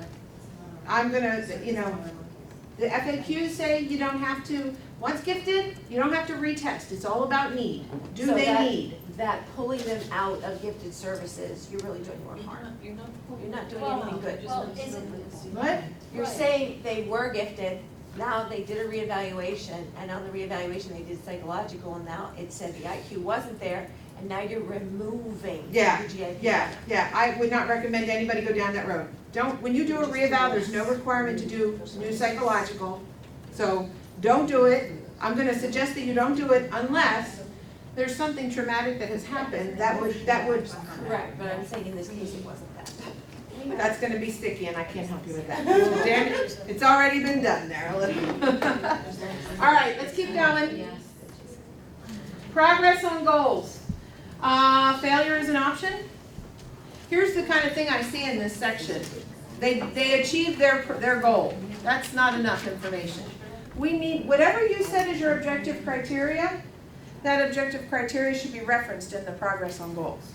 I'm gonna, the FAQs say you don't have to, once gifted, you don't have to retest. It's all about need. Do So they that- need? That pulling them out of gifted services, you're really doing more harm. You're not. You're not doing Well, anything good. well, is it- What? You're saying they were gifted, now they did a reevaluation, and on the reevaluation, they did psychological, and now it said the IQ wasn't there, and now you're removing the Yeah, GIP. Yeah, I would not recommend anybody go down that road. Don't, when you do a reeval, there's no requirement to do new psychological, so don't do it. I'm gonna suggest that you don't do it unless there's something traumatic that has happened that would, Correct, but I'm saying in this case, it wasn't that. that's gonna be sticky and I can't help you with that. Damn it, it's already been done there. All right, let's keep going. Progress on goals. Failure is an option. Here's the kind of thing I see in this section. They achieved their goal. That's not enough information. We need, whatever you set as your objective criteria, that objective criteria should be referenced in the progress on goals.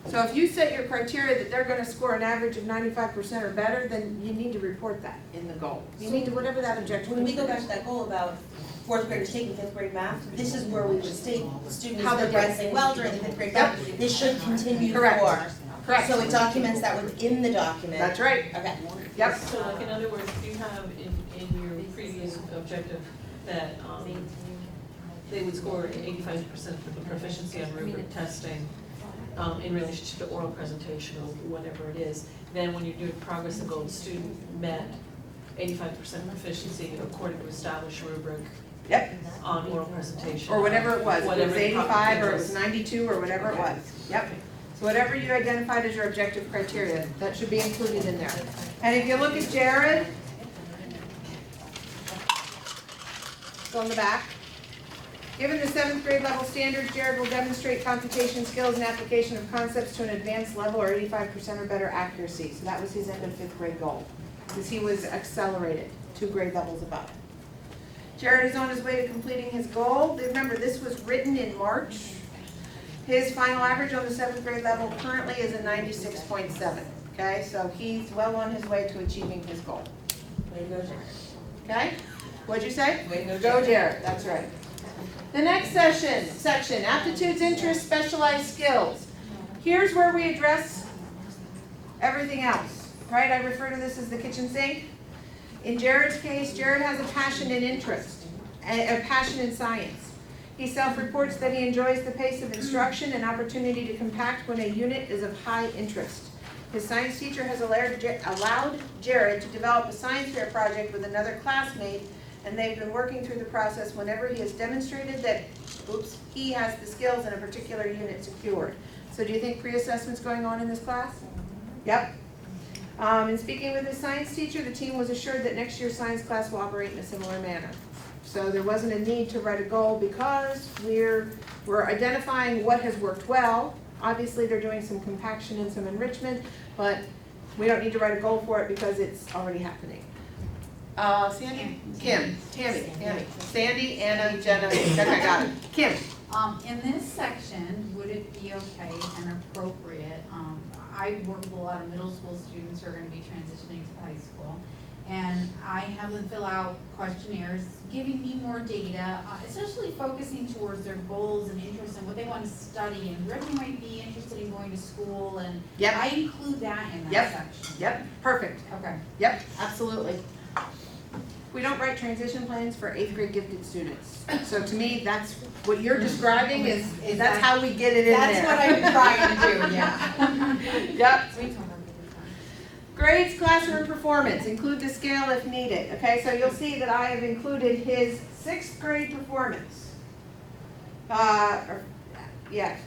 So if you set your criteria that they're gonna score an average of 95% or better, then you need to report that in the goal. You need to, whatever that objective. When we go back to that goal about fourth graders taking fifth grade math, this is where we should state students How that they're progressing well during the fifth grade math. This should continue Correct. for. Correct. So it documents that within the document. That's right. Okay. Yep. So like in other words, you have in your previous objective that they would score 85% for the proficiency on rubric testing in relationship to oral presentation or whatever it is. Then when you're doing progress and goals, student met 85% proficiency according to established rubric Yep. on oral presentation. Or whatever it was. It was Whatever the 85 or it was is. 92 or whatever it was. Yep. So whatever you identified as your objective criteria, that should be included in there. And if you look at Jared, it's on the back. Given the 7th grade level standards, Jared will demonstrate computation skills and application of concepts to an advanced level or 85% or better accuracy. So that was his end of 5th grade goal, because he was accelerated 2 grade levels above. Jared is on his way to completing his goal. Remember, this was written in March. His final average on the 7th grade level currently is a 96.7. Okay, so he's well on his way to achieving his goal. Way to go, Jared. Okay? What'd you say? Way to go, Go Jared. Jared, that's right. The next section, aptitudes, interests, specialized skills. Here's where we address everything else, right? I refer to this as the kitchen sink. In Jared's case, Jared has a passion and interest, a passion in science. He self-reports that he enjoys the pace of instruction and opportunity to compact when a unit is of high interest. His science teacher has allowed Jared to develop a science fair project with another classmate, and they've been working through the process whenever he has demonstrated that, he has the skills in a particular unit secured. So do you think pre-assessment's going on in this class? Yep. In speaking with his science teacher, the team was assured that next year's science class will operate in a similar manner. So there wasn't a need to write a goal because we're identifying what has worked well. Obviously, they're doing some compaction and some enrichment, but we don't need to write a goal for it because it's already happening. Sandy? Kim, Tammy, Sandy, Anna, Jenna, okay, got it. Kim? In this section, would it be okay and appropriate, I work with a lot of middle school students who are gonna be transitioning to high school, and I have them fill out questionnaires, giving me more data, especially focusing towards their goals and interests and what they want to study, and where they might be interested in going to school, and Yep. I include that in Yep. that section. Yep, perfect. Okay. Yep, absolutely. We don't write transition plans for 8th grade gifted students. So to me, that's, what you're describing is that's how we get it in there. That's what I'm trying to do, yeah. Yep. Grades, classroom performance, include the scale if needed. Okay, so you'll see that I have included his 6th grade performance. Yeah.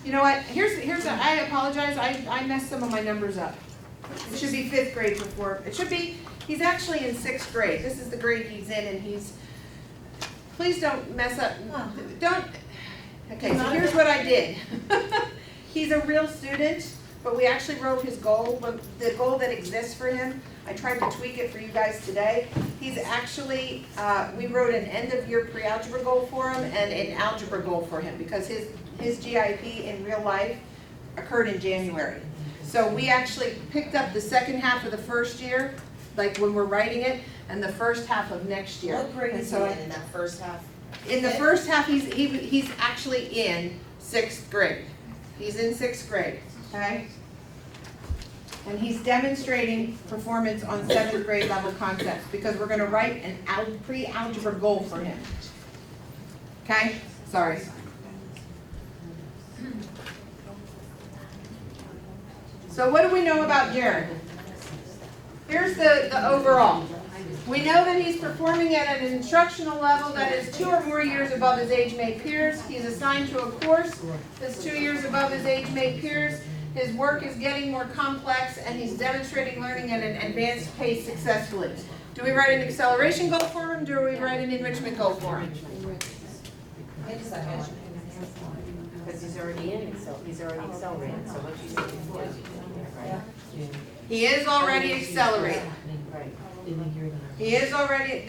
You know what, I apologize, I messed some of my numbers up. It should be 5th grade it should be, he's actually in 6th grade. This is the grade he's in, and please don't mess up, okay, so here's what I did. He's a real student, but we actually wrote his goal, the goal that exists for him. I tried to tweak it for you guys today. He's actually, we wrote an end of year pre-algebra goal for him and an algebra goal for him because his GIP in real life occurred in January. So we actually picked up the second half of the first year, like when we're writing it, and the first half of next year. What grade And is he so in that first half? in the first half, he's actually in 6th grade. He's in 6th grade, okay? And he's demonstrating performance on 7th grade level concepts because we're gonna write an pre-algebra goal for him. Okay? Sorry. So what do we know about Jared? Here's the overall. We know that he's performing at an instructional level that is 2 or more years above his age-mate peers. He's assigned to a course that's 2 years above his age-mate peers. His work is getting more complex, and he's demonstrating learning at an advanced pace successfully. Do we write an acceleration goal for him? Do we write an enrichment goal for him? Wait a second. Because he's already accelerated, so what you said before. Yeah. He is already accelerated. Right. He is already,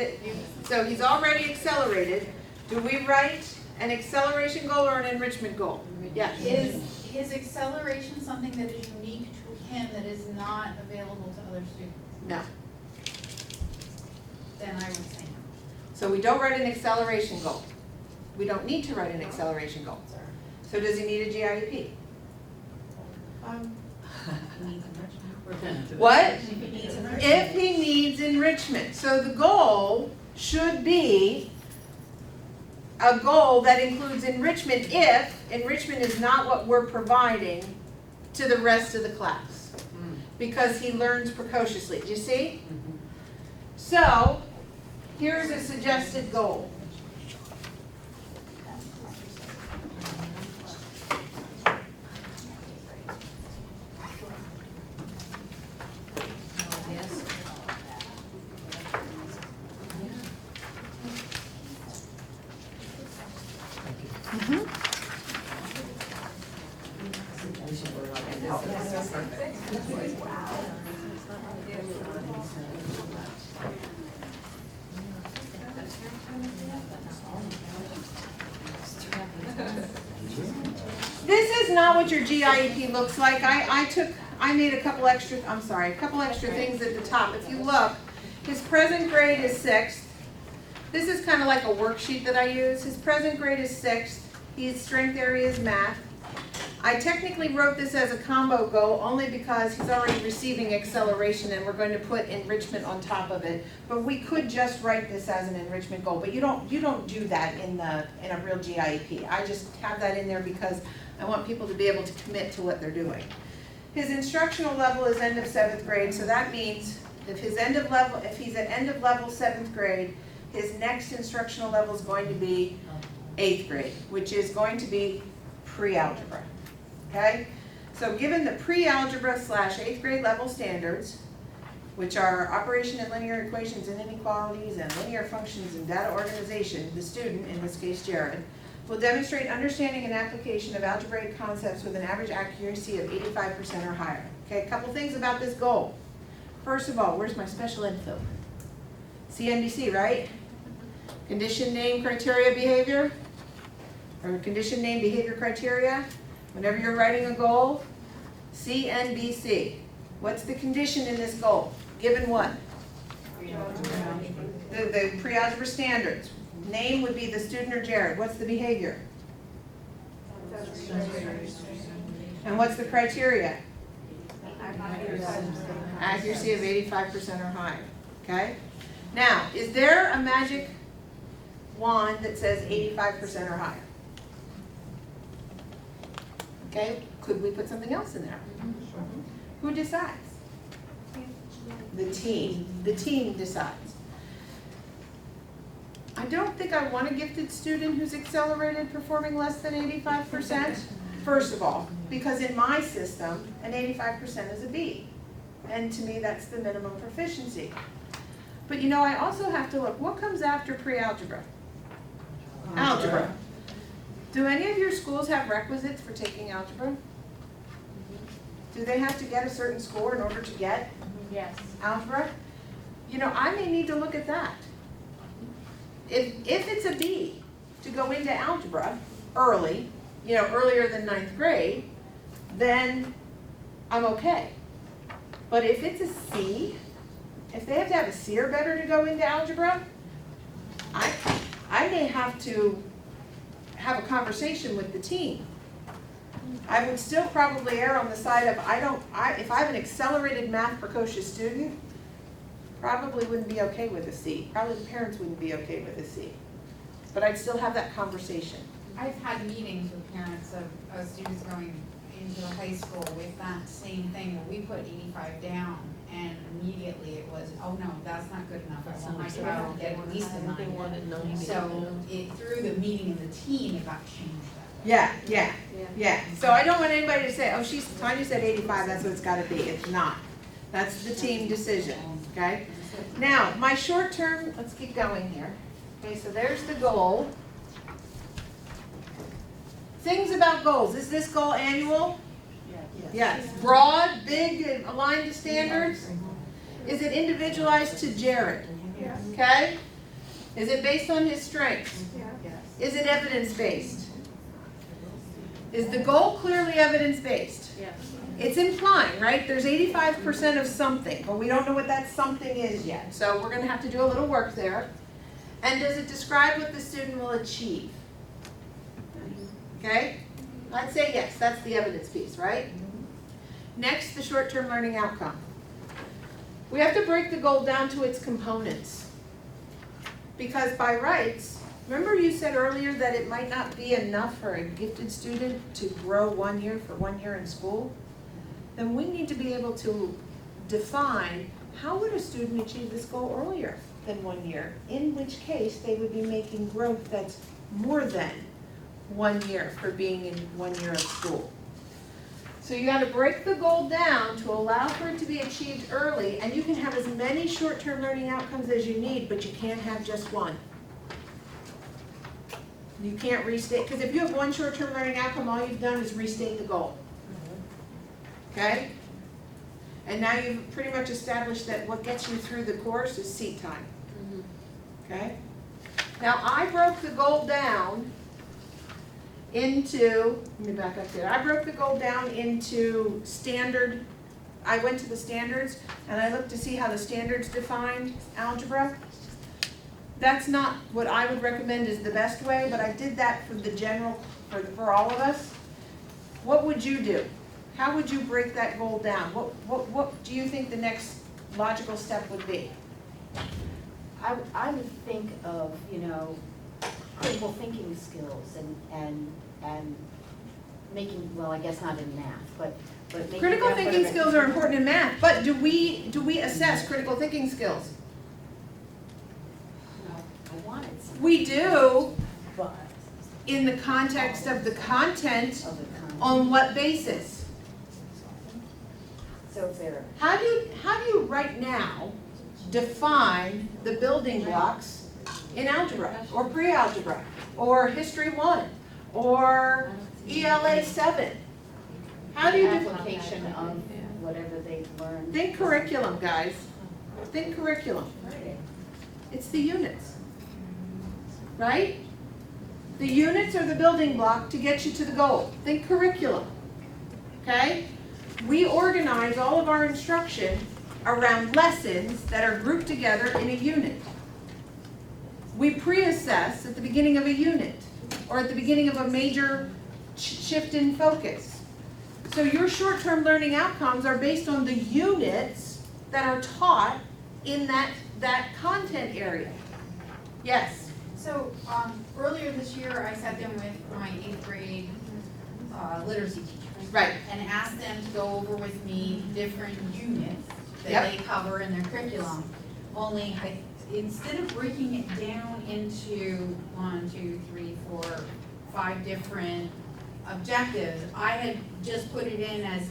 so he's already accelerated. Do we write an acceleration goal or an enrichment goal? Yes. Is his acceleration something that is unique to him that is not available to other students? No. Then I would say no. So we don't write an acceleration goal. We don't need to write an acceleration goal. So does he need a GIEP? What? If he needs enrichment. So the goal should be a goal that includes enrichment if enrichment is not what we're providing to the rest of the class. Because he learns precociously. Do you see? So here's a suggested goal. This is not what your GIEP looks like. I made a couple extra things at the top. If you look, his present grade is 6th. This is kind of like a worksheet that I use. His present grade is 6th. His strength area is math. I technically wrote this as a combo goal only because he's already receiving acceleration and we're going to put enrichment on top of it. But we could just write this as an enrichment goal, but you don't do that in a real GIEP. I just have that in there because I want people to be able to commit to what they're doing. His instructional level is end of 7th grade, so that means if he's at end of level 7th grade, his next instructional level is going to be 8th grade, which is going to be pre-algebra, okay? So given the pre-algebra / 8th grade level standards, which are operation and linear equations and inequalities and linear functions and data organization, the student, in this case Jared, will demonstrate understanding and application of algebraic concepts with an average accuracy of 85% or higher. Okay, a couple things about this goal. First of all, where's my special info? CNBC, right? Condition, name, criteria, behavior, or condition, name, behavior, criteria. Whenever you're writing a goal, CNBC. What's the condition in this goal? Given what? The pre-algebra standards. Name would be the student or Jared. What's the behavior? And what's the criteria? Accuracy of 85% or higher. Okay? Now, is there a magic wand that says 85% or higher? Okay, could we put something else in there? Who decides? The team. The team decides. I don't think I want a gifted student who's accelerated performing less than 85%, first of all, because in my system, an 85% is a B. And to me, that's the minimum proficiency. But you know, I also have to look, what comes after pre-algebra? Algebra. Do any of your schools have requisites for taking algebra? Do they have to get a certain score in order to get Yes. algebra? You know, I may need to look at that. If it's a B to go into algebra early, you know, earlier than 9th grade, then I'm okay. But if it's a C, if they have to have a C or better to go into algebra, I may have to have a conversation with the team. I would still probably err on the side of if I have an accelerated math precocious student, probably wouldn't be okay with a C. Probably the parents wouldn't be okay with a C. But I'd still have that conversation. I've had meetings with parents of students going into the high school with that same thing, where we put 85 down, and immediately it was, oh no, that's not good enough, I want my child to get at least a 9. They wanted 90. So through the meeting and the team, it got changed that way. Yeah. So I don't want anybody to say, oh, Tanya said 85, that's what it's gotta be. It's not. That's the team decision, okay? Now, my short term, let's keep going here. Okay, so there's the goal. Things about goals. Is this goal annual? Yes. Broad, big, aligned to standards? Is it individualized to Jared? Okay? Is it based on his strengths? Is it evidence-based? Is the goal clearly evidence-based? Yes. It's implying, right? There's 85% of something, but we don't know what that something is yet. So we're going to have to do a little work there. And does it describe what the student will achieve? Okay? I'd say yes, that's the evidence piece, right? Next, the short-term learning outcome. We have to break the goal down to its components. Because by rights, remember you said earlier that it might not be enough for a gifted student to grow 1 year for 1 year in school? Then we need to be able to define how would a student achieve this goal earlier than 1 year, in which case they would be making growth that's more than 1 year for being in 1 year of school. So you got to break the goal down to allow for it to be achieved early, and you can have as many short-term learning outcomes as you need, but you can't have just one. You can't restate, because if you have one short-term learning outcome, all you've done is restate the goal. Okay? And now you've pretty much established that what gets you through the course is seat time. Okay? Now I broke the goal down into, let me back up there. I broke the goal down into standard. I went to the standards and I looked to see how the standards defined algebra. That's not what I would recommend is the best way, but I did that for the general, for all of us. What would you do? How would you break that goal down? What do you think the next logical step would be? I would think of, critical thinking skills and making, well, I guess not in math, but but making Critical that part thinking of it. skills are important in math, but do we assess critical thinking skills? No, I wanted some, We do, but in the context of the content, of the content. on what basis? So if they're, How do you right now define the building blocks in algebra, or pre-algebra, or history 1, or ELA 7? How do you define? application of whatever they've learned. Think curriculum, guys. Think curriculum. It's the units. Right? The units are the building block to get you to the goal. Think curriculum. Okay? We organize all of our instruction around lessons that are grouped together in a unit. We pre-assess at the beginning of a unit, or at the beginning of a major shift in focus. So your short-term learning outcomes are based on the units that are taught in that content area. Yes? So, earlier this year, I sat down with my 8th grade literacy teachers. Right. And asked them to go over with me different units Yep. that they cover in their curriculum. Only instead of breaking it down into 1, 2, 3, 4, 5 different objectives, I had just put it in as,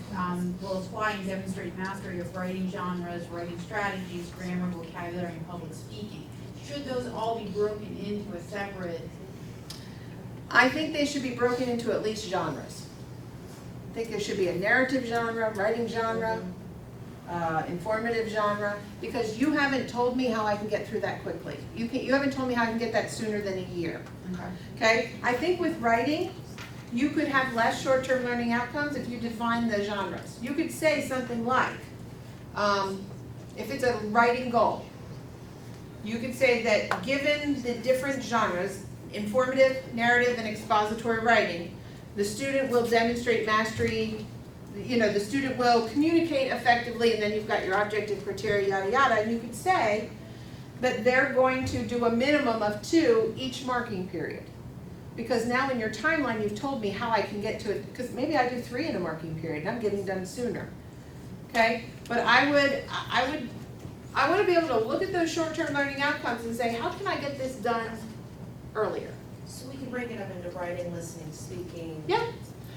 well, apply and demonstrate mastery of writing genres, writing strategies, grammar, vocabulary, and public speaking. Should those all be broken into a separate? I think they should be broken into at least genres. I think there should be a narrative genre, writing genre, informative genre, because you haven't told me how I can get through that quickly. You haven't told me how I can get that sooner than a year. Okay? I think with writing, you could have less short-term learning outcomes if you define the genres. You could say something like, if it's a writing goal, you could say that given the different genres, informative, narrative, and expository writing, the student will demonstrate mastery, the student will communicate effectively, and then you've got your objective criteria, yada, yada, and you could say that they're going to do a minimum of 2 each marking period. Because now in your timeline, you've told me how I can get to it, because maybe I do 3 in a marking period, and I'm getting done sooner. Okay? But I want to be able to look at those short-term learning outcomes and say, how can I get this done earlier? So we can break it up into writing, listening, speaking. Yeah.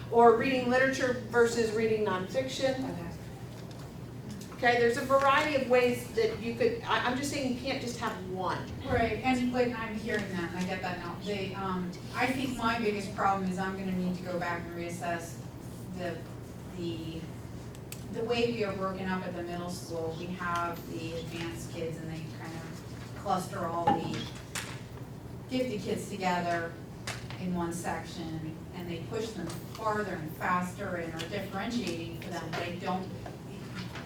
Or reading literature versus reading nonfiction. Okay. Okay, there's a variety of ways that you could, I'm just saying you can't just have one. Right, and like, I'm hearing that, and I get that now. I think my biggest problem is I'm gonna need to go back and reassess the way we are broken up at the middle school. We have the advanced kids, and they kind of cluster all the gifted kids together in one section, and they push them farther and faster and are differentiating for them, but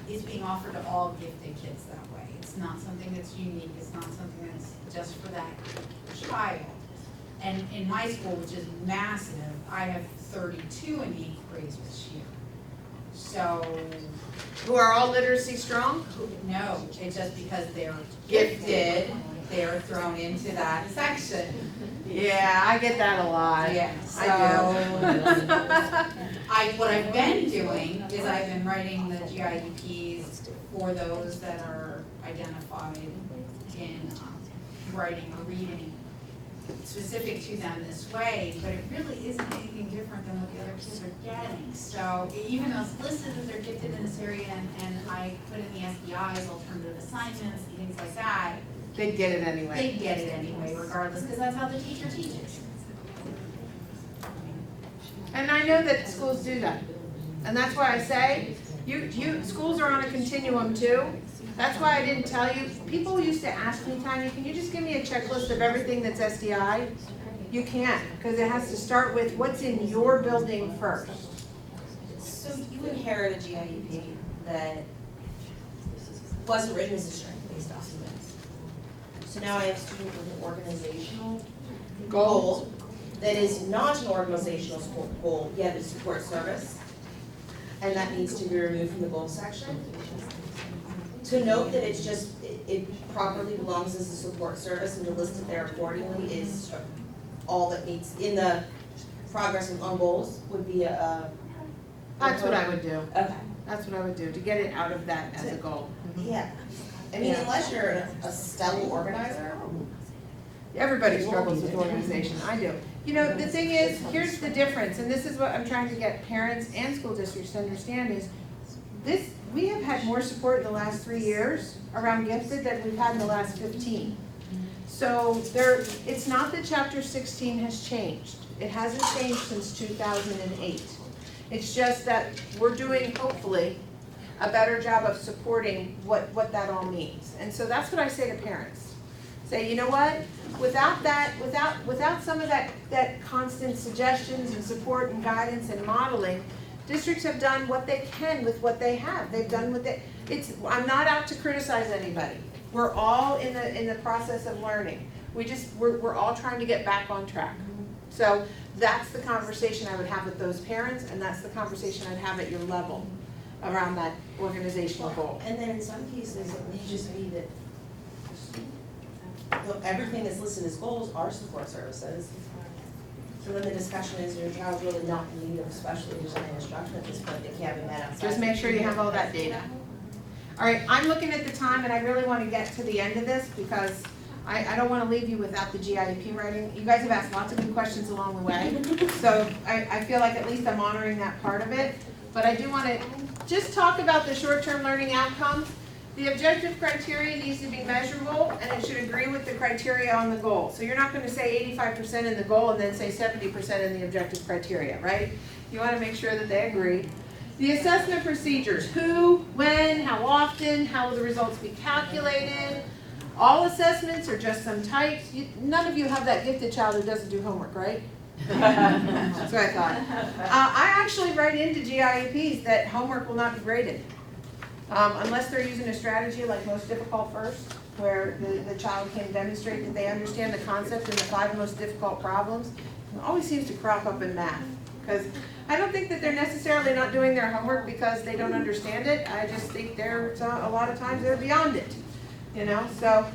it's being offered to all gifted kids that way. It's not something that's unique, it's not something that's just for that child. And in my school, which is massive, I have 32 in 8th grade this year. So, Who are all literacy strong? no, it's just because they're gifted, they're thrown into that section. Yeah, I get that a lot. Yeah, what I've been doing is I've been writing the GIEPs for those that are identified in writing or reading specific to them this way, but it really isn't anything different than what the other kids are getting. So even though it's listed that they're gifted in this area and I put in the SBIs, alternative assignments, and things like that, They'd get it anyway. they get it anyway regardless, because that's how the teacher teaches. And I know that schools do that. And that's why I say, schools are on a continuum too. That's why I didn't tell you, people used to ask me, Tanya, can you just give me a checklist of everything that's SDI? You can't, because it has to start with what's in your building first. So you inherit a GIEP that wasn't written as a strength-based document. So now I have students with an organizational goal that is not an organizational goal, yet it's support service. And that needs to be removed from the goal section. To note that it's just, it properly belongs as a support service and to list it there accordingly is all that needs, in the progress on goals would be a That's what I would do. Okay. That's what I would do, to get it out of that as a goal. Yeah. I mean, unless you're a stellar organizer. Everybody struggles with organization, I do. You know, the thing is, here's the difference, and this is what I'm trying to get parents and school districts to understand is, this, we have had more support in the last 3 years around gifted than we've had in the last 15. So it's not that chapter 16 has changed. It hasn't changed since 2008. It's just that we're doing, hopefully, a better job of supporting what that all means. And so that's what I say to parents. Say, you know what, without that, without some of that constant suggestions and support and guidance and modeling, districts have done what they can with what they have. They've done what they, I'm not out to criticize anybody. We're all in the process of learning. We're all trying to get back on track. So that's the conversation I would have with those parents, and that's the conversation I'd have at your level around that organizational goal. And then in some cases, it may just be that everything that's listed as goals are support services. So then the discussion is, your child's really not in need of specially designed instruction at this point, they can't be met outside. Just make sure you have all that data. All right, I'm looking at the time, and I really want to get to the end of this because I don't want to leave you without the GIEP writing. You guys have asked lots of good questions along the way, so I feel like at least I'm honoring that part of it. But I do want to just talk about the short-term learning outcomes. The objective criteria needs to be measurable, and it should agree with the criteria on the goal. So you're not going to say 85% in the goal and then say 70% in the objective criteria, right? You want to make sure that they agree. The assessment procedures: who, when, how often, how will the results be calculated? All assessments or just some types? None of you have that gifted child who doesn't do homework, right? That's what I thought. I actually write into GIEPs that homework will not be graded. Unless they're using a strategy like most difficult first, where the child can demonstrate that they understand the concept and the 5 most difficult problems. It always seems to crop up in math. Because I don't think that they're necessarily not doing their homework because they don't understand it. I just think a lot of times they're beyond it. You know, so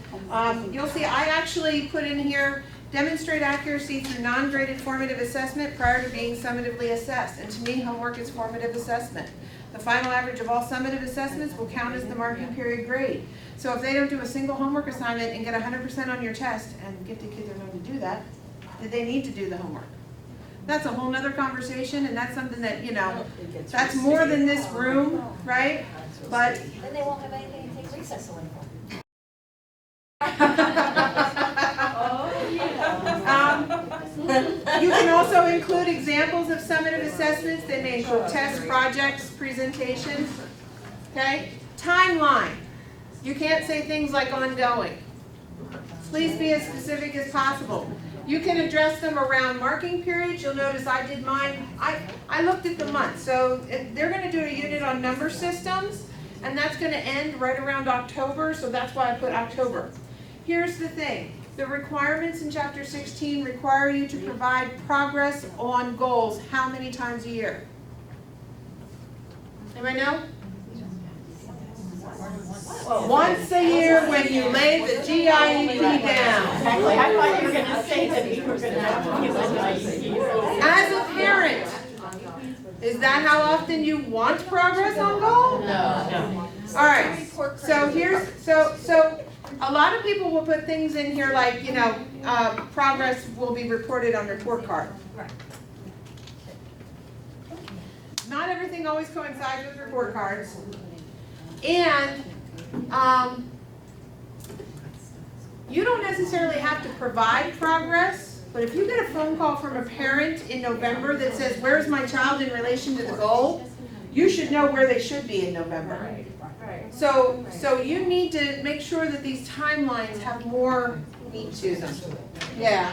you'll see I actually put in here, demonstrate accuracy through non-graded formative assessment prior to being summatively assessed. And to me, homework is formative assessment. The final average of all summative assessments will count as the marking period grade. So if they don't do a single homework assignment and get 100% on your test, and gifted kids are known to do that, then they need to do the homework. That's a whole nother conversation, and that's something that, you know, that's more than this room, right? But Then they won't have anything to take recess away from. You can also include examples of summative assessments. They may include tests, projects, presentations. Okay? Timeline. You can't say things like ongoing. Please be as specific as possible. You can address them around marking periods. You'll notice I did mine. I looked at the month. So they're going to do a unit on number systems, and that's going to end right around October. So that's why I put October. Here's the thing. The requirements in Chapter 16 require you to provide progress on goals how many times a year? Anybody know? Once a year when you lay the GIEP down. I thought you were gonna say that you were gonna have to give us As a parent, is that how often you want progress on goal? No. All right, so a lot of people will put things in here like, you know, progress will be reported on report card. Not everything always coincides with report cards. And you don't necessarily have to provide progress, but if you get a phone call from a parent in November that says, where's my child in relation to the goal? You should know where they should be in November. So you need to make sure that these timelines have more meat to them. Yeah.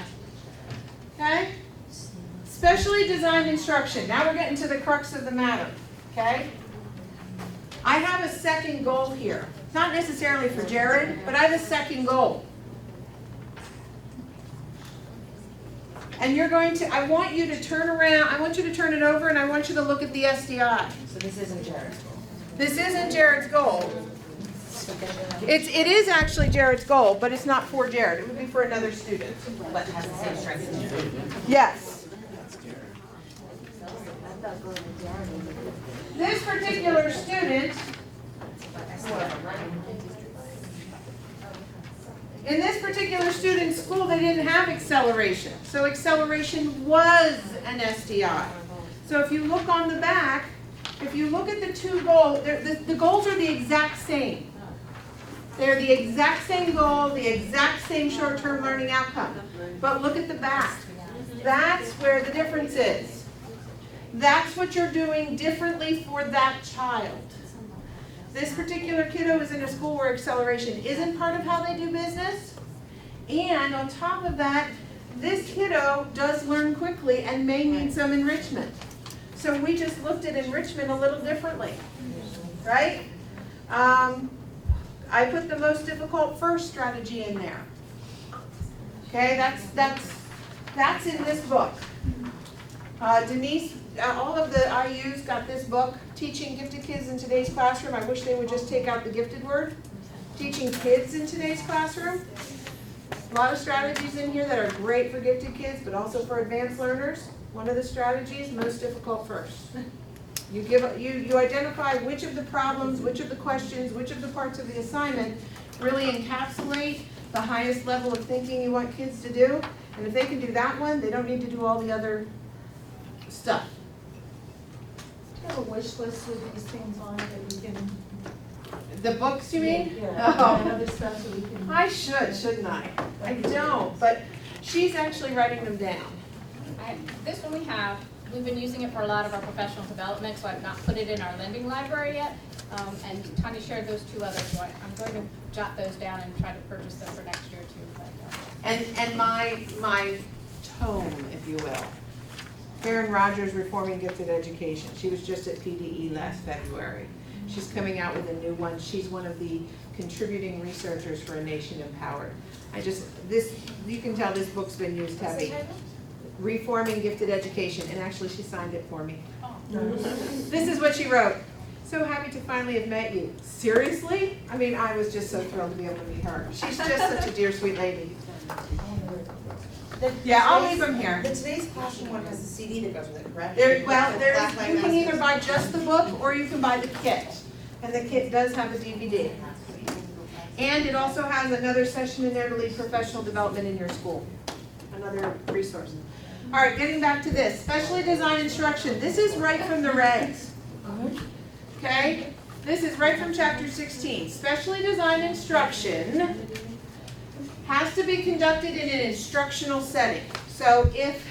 Okay? Specially designed instruction. Now we're getting to the crux of the matter. Okay? I have a second goal here. Not necessarily for Jared, but I have a second goal. And you're going to, I want you to turn around, I want you to turn it over, and I want you to look at the SDI. So this isn't Jared's goal. This isn't Jared's goal. It is actually Jared's goal, but it's not for Jared. It would be for another student. But has the same strength as Jared. Yes. about going to Jeremy. This particular student, in this particular student's school, they didn't have acceleration. So acceleration was an SDI. So if you look on the back, if you look at the two goals, the goals are the exact same. They're the exact same goal, the exact same short-term learning outcome. But look at the back. That's where the difference is. That's what you're doing differently for that child. This particular kiddo is in a school where acceleration isn't part of how they do business. And on top of that, this kiddo does learn quickly and may need some enrichment. So we just looked at enrichment a little differently, right? I put the most difficult first strategy in there. Okay, that's in this book. Denise, all of the IUs got this book, Teaching Gifted Kids in Today's Classroom. I wish they would just take out the gifted word. Teaching kids in today's classroom. A lot of strategies in here that are great for gifted kids, but also for advanced learners. One of the strategies, most difficult first. You identify which of the problems, which of the questions, which of the parts of the assignment really encapsulate the highest level of thinking you want kids to do. And if they can do that one, they don't need to do all the other stuff. Do you have a wish list with these things on it that we can? The books, you mean? Yeah, Oh. and other stuff so we can. I should, shouldn't I? I don't, but she's actually writing them down. This one we have, we've been using it for a lot of our professional development, so I've not put it in our lending library yet. And Tanya shared those two others, so I'm going to jot those down and try to purchase them for next year too. But, And my tone, if you will. Karen Rogers, Reforming Gifted Education. She was just at PDE last February. She's coming out with a new one. She's one of the contributing researchers for A Nation Empowered. You can tell this book's been used heavy. Reforming Gifted Education, and actually she signed it for me. This is what she wrote. So happy to finally have met you. Seriously? I mean, I was just so thrilled to be able to meet her. She's just such a dear, sweet lady. Yeah, I'll leave them here. The Today's Classroom one has a CD that goes with it, correct? You can either buy just the book or you can buy the kit. And the kit does have a DVD. And it also has another session in there to lead professional development in your school. Another resource. All right, getting back to this. Specially designed instruction. This is right from the regs. Okay? This is right from chapter 16. Specially designed instruction has to be conducted in an instructional setting. So if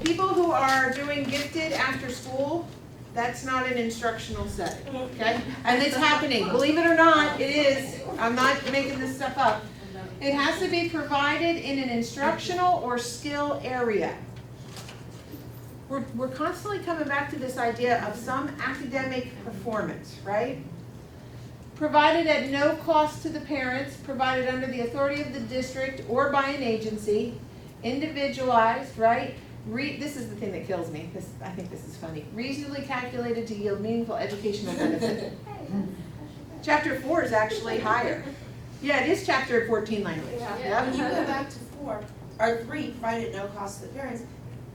people who are doing gifted after school, that's not an instructional setting, okay? And it's happening, believe it or not, it is. I'm not making this stuff up. It has to be provided in an instructional or skill area. We're constantly coming back to this idea of some academic performance, right? Provided at no cost to the parents, provided under the authority of the district or by an agency, individualized, right? This is the thing that kills me. I think this is funny. Reasonably calculated to yield meaningful educational benefit. Chapter 4 is actually higher. Yeah, it is chapter 14 language. Yeah. When you go back to 4, or 3, provided at no cost to the parents,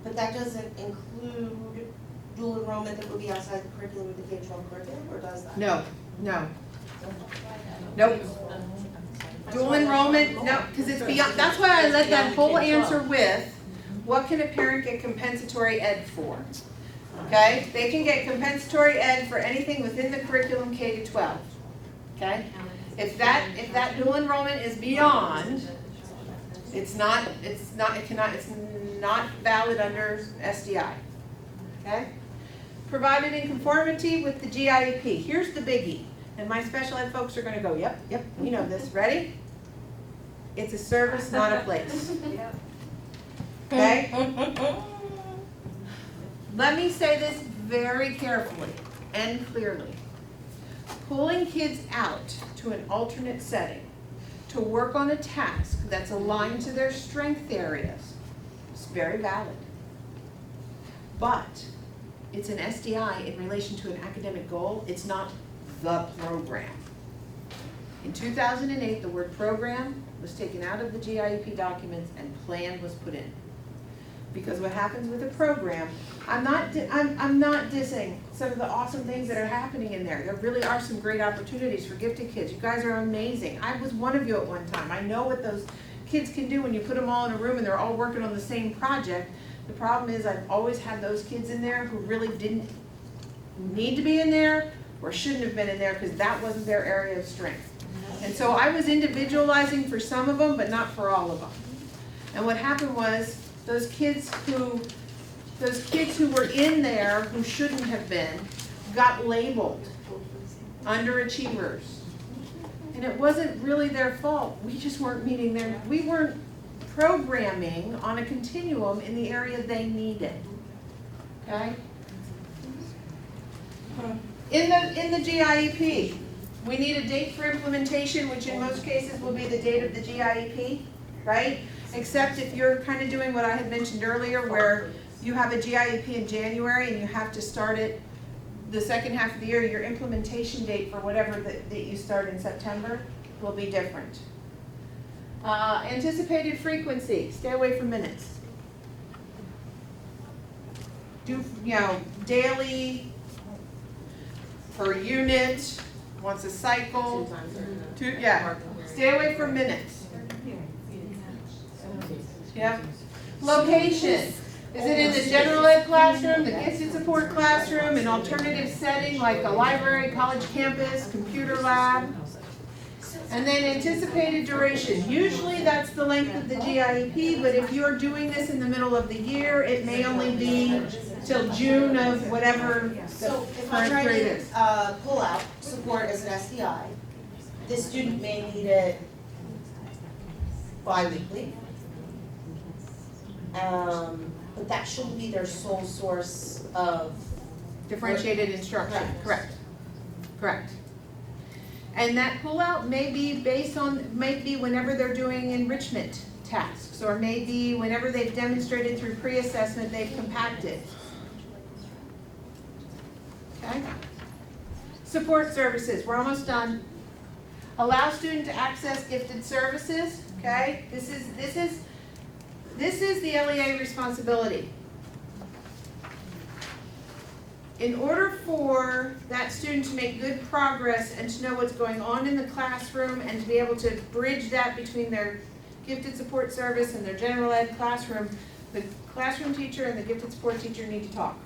but that doesn't include dual enrollment that would be outside the curriculum with the K-12 curriculum, or does that? No. Nope. Dual enrollment, no, because it's beyond, that's why I led that whole answer with, what can a parent get compensatory ed for? Okay, they can get compensatory ed for anything within the curriculum K to 12. Okay, if that dual enrollment is beyond, it's not valid under SDI. Okay, provided in conformity with the GIEP. Here's the biggie, and my special ed folks are going to go, yep, you know this. Ready? It's a service, not a place. Okay? Let me say this very carefully and clearly. Pulling kids out to an alternate setting to work on a task that's aligned to their strength areas is very valid. But it's an SDI in relation to an academic goal. It's not the program. In 2008, the word program was taken out of the GIEP documents and plan was put in. Because what happens with a program, I'm not dissing some of the awesome things that are happening in there. There really are some great opportunities for gifted kids. You guys are amazing. I was one of you at one time. I know what those kids can do when you put them all in a room and they're all working on the same project. The problem is I've always had those kids in there who really didn't need to be in there or shouldn't have been in there because that wasn't their area of strength. And so I was individualizing for some of them, but not for all of them. And what happened was those kids who were in there who shouldn't have been got labeled underachievers. And it wasn't really their fault. We just weren't we weren't programming on a continuum in the area they needed. Okay? In the GIEP, we need a date for implementation, which in most cases will be the date of the GIEP, right? Except if you're kind of doing what I had mentioned earlier, where you have a GIEP in January and you have to start it the second half of the year, your implementation date for whatever that you start in September will be different. Anticipated frequency, stay away from minutes. Do, daily, per unit, once a cycle. Stay away from minutes. Yeah. Location. Is it in the general ed classroom, the gifted support classroom, an alternative setting like a library, college campus, computer lab? And then anticipated duration. Usually that's the length of the GIEP, but if you're doing this in the middle of the year, it may only be till June of whatever So the if I'm current trying period to is. pull out support as an SDI, this student may need it bi-weekly. But that shouldn't be their sole source of. Differentiated instruction, Correct. correct. And that pullout may be based on, whenever they're doing enrichment tasks, or maybe whenever they've demonstrated through pre-assessment, they've compacted. Okay? Support services, we're almost done. Allow student to access gifted services, okay? This is the LEA responsibility. In order for that student to make good progress and to know what's going on in the classroom and to be able to bridge that between their gifted support service and their general ed classroom, the classroom teacher and the gifted support teacher need to talk.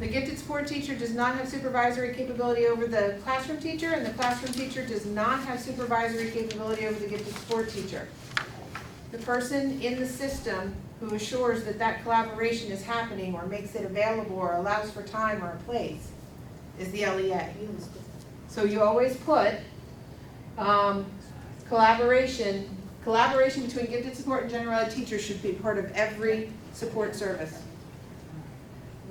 The gifted support teacher does not have supervisory capability over the classroom teacher, and the classroom teacher does not have supervisory capability over the gifted support teacher. The person in the system who assures that that collaboration is happening or makes it available or allows for time or a place is the LEA. So you always put collaboration between gifted support and general ed teachers should be part of every support service.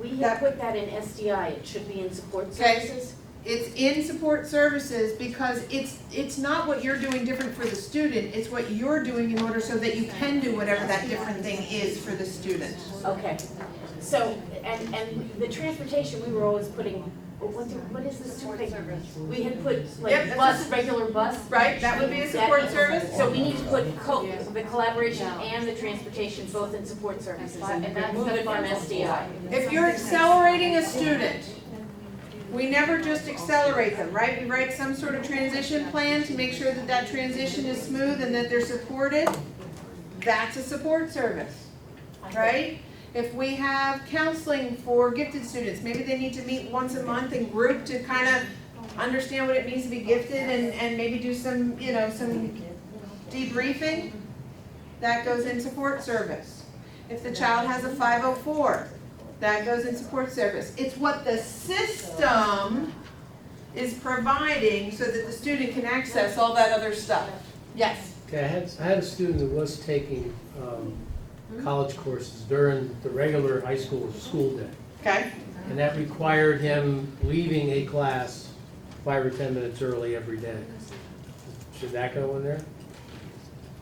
We have put that in SDI, it should be in support Okay. services. It's in support services because it's not what you're doing different for the student, it's what you're doing in order so that you can do whatever that different thing is for the student. Okay, so, and the transportation, we were always putting, what is the support service? We had put Yep, like that's bus, regular bus. Right, that would be a support service. So we need to put the collaboration and the transportation both in support services and remove it from SDI. If you're accelerating a student, we never just accelerate them, right? We write some sort of transition plan to make sure that that transition is smooth and that they're supported. That's a support service, right? If we have counseling for gifted students, maybe they need to meet once a month in group to kind of understand what it means to be gifted and maybe do some, some debriefing. That goes in support service. If the child has a 504, that goes in support service. It's what the system is providing so that the student can access all that other stuff. Yes? Okay, I had a student who was taking college courses during the regular high school day. Okay? And that required him leaving a class 5 or 10 minutes early every day. Should that go in there?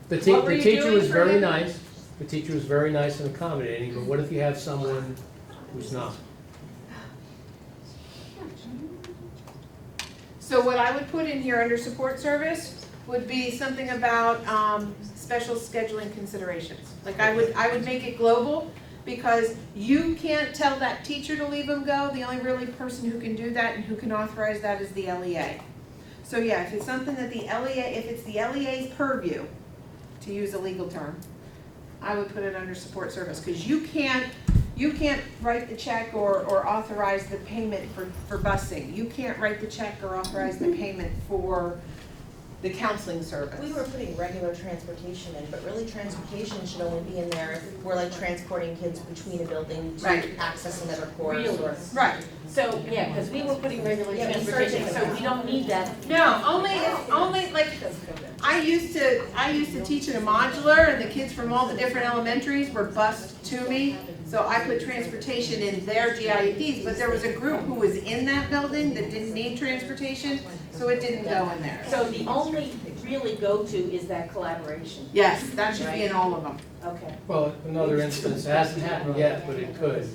The What were you teacher doing was for very him? nice. The teacher was very nice and accommodating, but what if you have someone who's not? So what I would put in here under support service would be something about special scheduling considerations. Like I would make it global, because you can't tell that teacher to leave them go. The only really person who can do that and who can authorize that is the LEA. So yeah, if it's something that the LEA, if it's the LEA's purview, to use a legal term, I would put it under support service, because you can't write the check or authorize the payment for busing. You can't write the check or authorize the payment for the counseling service. We were putting regular transportation in, but really transportation should only be in there if we're like transporting kids between a building to Right. access another course Really? or. Right. So, yeah, because we were putting regular Yeah, we transportation, started so we don't need that. No, only like, I used to teach in a modular, and the kids from all the different elementaries were bused to me. So I put transportation in their GIEPs, but there was a group who was in that building that didn't need transportation, so it didn't go in there. So the only really go-to is that collaboration. Yes, that should be in all of them. Okay. Well, another instance, it hasn't happened yet, but it could.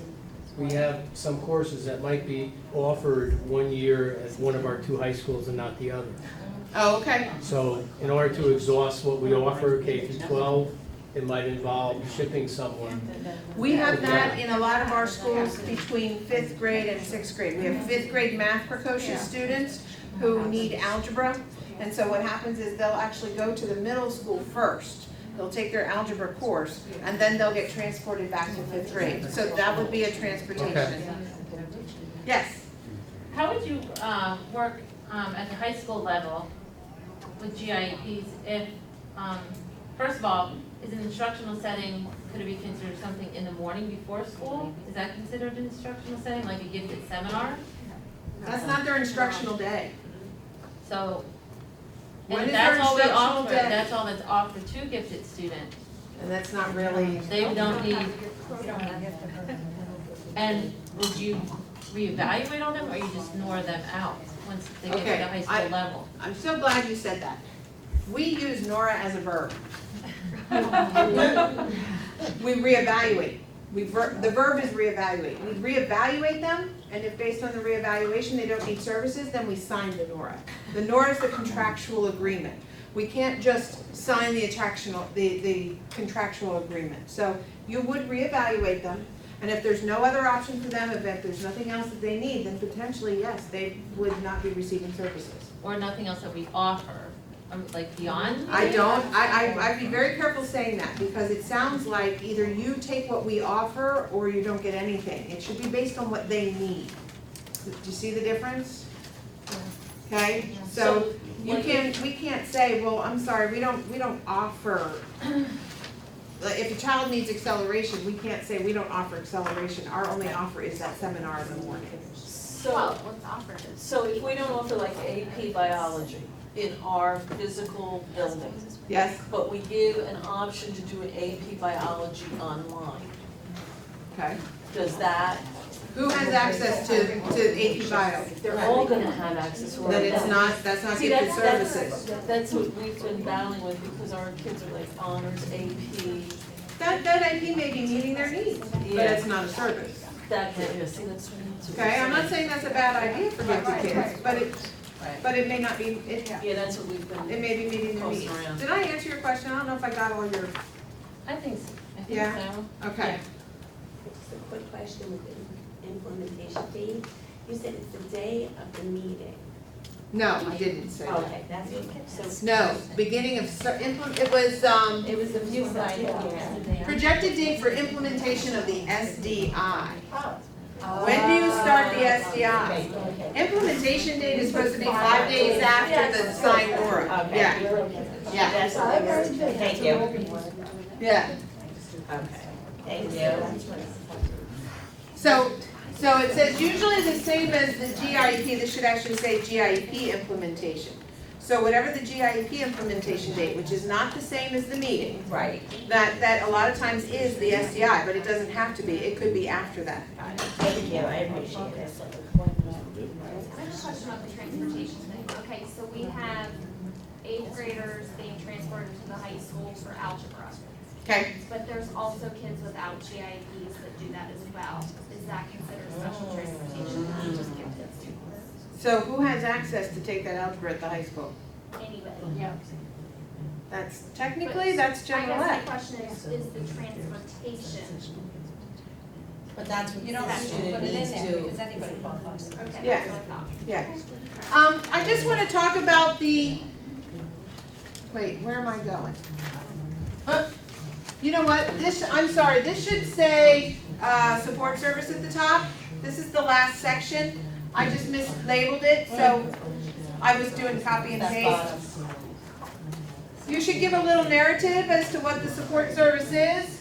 We have some courses that might be offered one year at one of our 2 high schools and not the other. Oh, okay. So in order to exhaust what we offer, K through 12, it might involve shipping someone. We have that in a lot of our schools between 5th grade and 6th grade. We have 5th grade math precocious students who need algebra. And so what happens is they'll actually go to the middle school first. They'll take their algebra course, and then they'll get transported back to 5th grade. So that would be a transportation. Okay. Yes? How would you work at the high school level with GIEPs if, first of all, is an instructional setting, could it be considered something in the morning before school? Is that considered an instructional setting, like a gifted seminar? That's not their instructional day. So, When and is that's their all we instructional offer, day? that's all that's offered to gifted students. And that's not really, They don't need, and would you reevaluate on them, or you just ignore them out once they get to Okay, the high school level? I'm so glad you said that. We use Nora as a verb. We reevaluate. The verb is reevaluate. We reevaluate them, and if based on the reevaluation they don't need services, then we sign the Nora. The Nora is the contractual agreement. We can't just sign the contractual agreement. So you would reevaluate them, and if there's no other option for them, if there's nothing else that they need, then potentially, yes, they would not be receiving services. Or nothing else that we offer, like beyond? I'd be very careful saying that, because it sounds like either you take what we offer or you don't get anything. It should be based on what they need. Do you see the difference? Okay, so we can't say, well, I'm sorry, we don't offer, like, if a child needs acceleration, we can't say we don't offer acceleration. Our only offer is that seminar in the morning. So, What's offered is. so if we don't offer like AP biology in our physical building, Yes? but we give an option to do an AP biology online, Okay. does that, Who has access to AP Bio? they're all gonna have access to it. Then that's not See, gifted that's services. that's what we've been battling with, because our kids are like honors, AP, That AP may be meeting their needs, but Yeah. it's not a service. that, yeah, see, that's. Okay, I'm not saying that's a bad idea for gifted kids, but it may not be, Yeah, that's what we've been. it may be meeting their needs. Tossing around. Did I answer your question? I don't know if I got all your, I think so, Yeah. okay. Just a quick question with the implementation fee. You said it's the day of the meeting. No, I didn't say that. Okay, that's okay. So No, beginning of, it was, it was a few slides here. projected date for implementation of the SDI. When do you start the SDI? Implementation date is supposed to be 5 days after the signed Nora. Yeah, yeah, That's what I heard. Thank you. yeah. Okay, thank you. So it says usually the same as the GIEP, this should actually say GIEP implementation. So whatever the GIEP implementation date, which is not the same as the meeting, Right. that a lot of times is the SDI, but it doesn't have to be, it could be after that. Thank you, I appreciate it. I have a question about the transportation thing. Okay, so we have 8th graders being transported to the high school for algebra. Okay, But there's also kids without GIPs that do that as well. Is that considered special transportation, not just gifted students? so who has access to take that algebra at the high school? Anybody? That's, technically, that's general I ed. guess the question is the transportation, But that's what You don't the have to student put it in needs there to. because anybody qualifies. okay, Yeah. that's what I thought. Yeah. I just wanna talk about the, wait, where am I going? You know what, I'm sorry, this should say, support service at the top. This is the last section. I just mislabeled it, so I was doing copy and That's paste. bottom. You should give a little narrative as to what the support service is.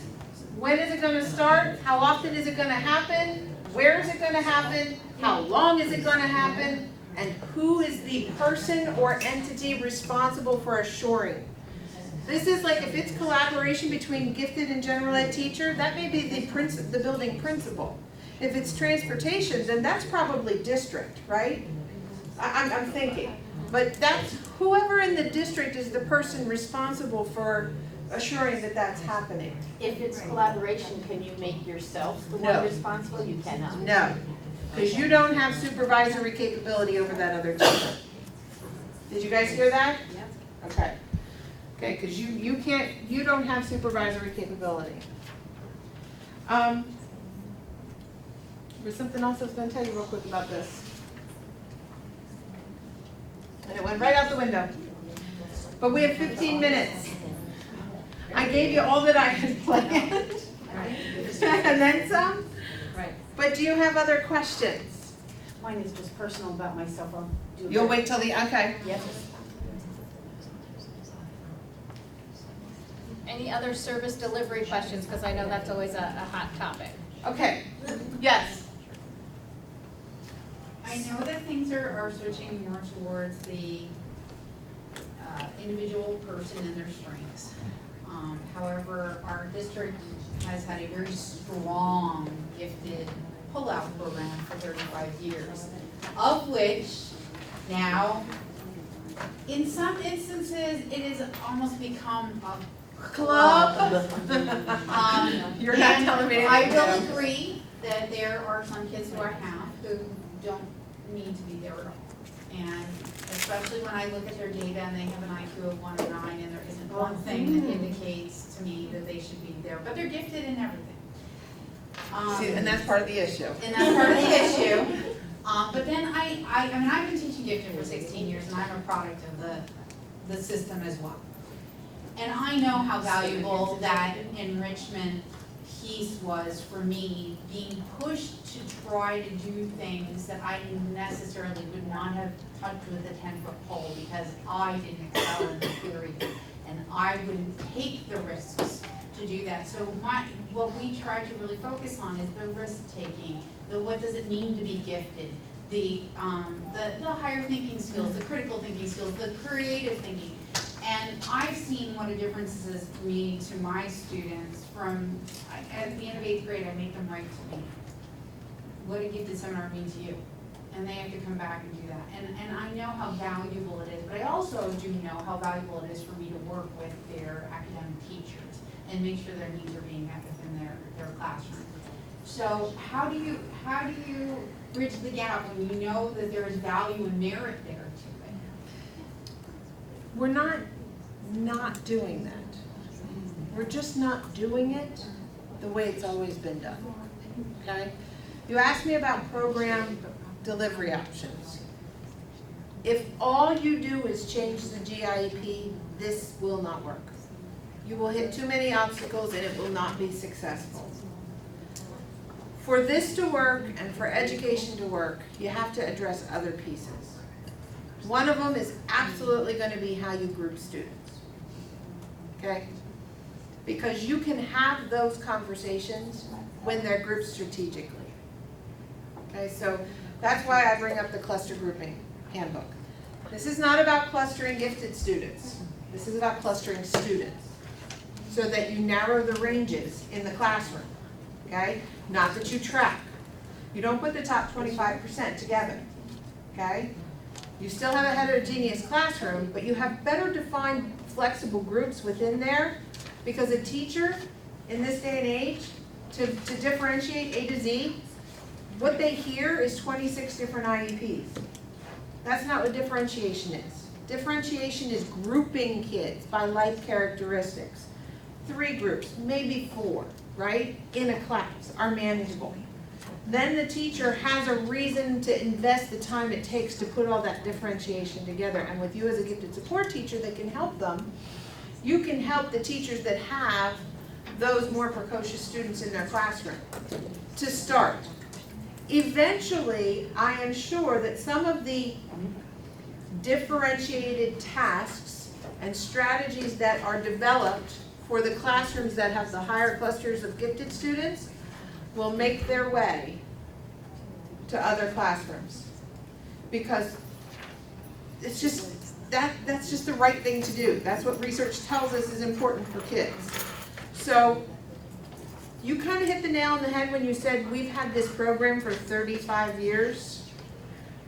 When is it gonna start? How often is it gonna happen? Where is it gonna happen? How long is it gonna happen? And who is the person or entity responsible for assuring? This is like, if it's collaboration between gifted and general ed teacher, that may be the building principal. If it's transportation, then that's probably district, right? I'm thinking. But that's, whoever in the district is the person responsible for assuring that that's happening. If it's collaboration, can you make yourself the No. one responsible? You cannot. No, because you don't have supervisory capability over that other teacher. Did you guys hear that? Yep. Okay. Okay, because you don't have supervisory capability. There's something else I was gonna tell you real quick about this. And it went right out the window. But we have 15 minutes. I gave you all that I had planned. And then some. Right. But do you have other questions? Mine is just personal about myself. I'll do You'll that. wait till the, okay. Yep. Any other service delivery questions, because I know that's always a hot topic. Okay, yes. I know that things are switching more towards the individual person and their strengths. However, our district has had a very strong gifted pull-out program for 35 years, of which now, in some instances, it has almost become a Club. You're not and telling me anything. I will agree that there are some kids who I have who don't need to be there at all. And especially when I look at their data and they have an IQ of 1 or 9 and there isn't one thing that indicates to me that they should be there, but they're gifted in everything. See, and that's part of the issue. And that's part of the issue. But then I mean, I've been teaching gifted for 16 years and I'm a product of the system as well. And I know how valuable that enrichment piece was for me, being pushed to try to do things that I necessarily would not have touched with a 10-foot pole because I didn't excel in the theory and I wouldn't take the risks to do that. So what we try to really focus on is the risk-taking, the what does it mean to be gifted, the higher thinking skills, the critical thinking skills, the creative thinking. And I've seen what a difference this has made to my students from, at the end of 8th grade, I make them write to me. What did gifted seminar mean to you? And they have to come back and do that. And I know how valuable it is, but I also do know how valuable it is for me to work with their academic teachers and make sure their needs are being met within their classroom. So how do you bridge the gap when you know that there is value and merit there to it? We're not doing that. We're just not doing it the way it's always been done, okay? You asked me about program delivery options. If all you do is change the GIEP, this will not work. You will hit too many obstacles and it will not be successful. For this to work and for education to work, you have to address other pieces. One of them is absolutely going to be how you group students, okay? Because you can have those conversations when they're grouped strategically. Okay, so that's why I bring up the cluster grouping handbook. This is not about clustering gifted students. This is about clustering students so that you narrow the ranges in the classroom, okay? Not that you track. You don't put the top 25% together, okay? You still have a heterogeneous classroom, but you have better defined flexible groups within there because a teacher in this day and age, to differentiate A to Z, what they hear is 26 different IEPs. That's not what differentiation is. Differentiation is grouping kids by like characteristics. 3 groups, maybe 4, right, in a class are manageable. Then the teacher has a reason to invest the time it takes to put all that differentiation together. And with you as a gifted support teacher that can help them, you can help the teachers that have those more precocious students in their classroom to start. Eventually, I am sure that some of the differentiated tasks and strategies that are developed for the classrooms that have the higher clusters of gifted students will make their way to other classrooms. Because it's just, that's just the right thing to do. That's what research tells us is important for kids. So you kind of hit the nail on the head when you said we've had this program for 35 years.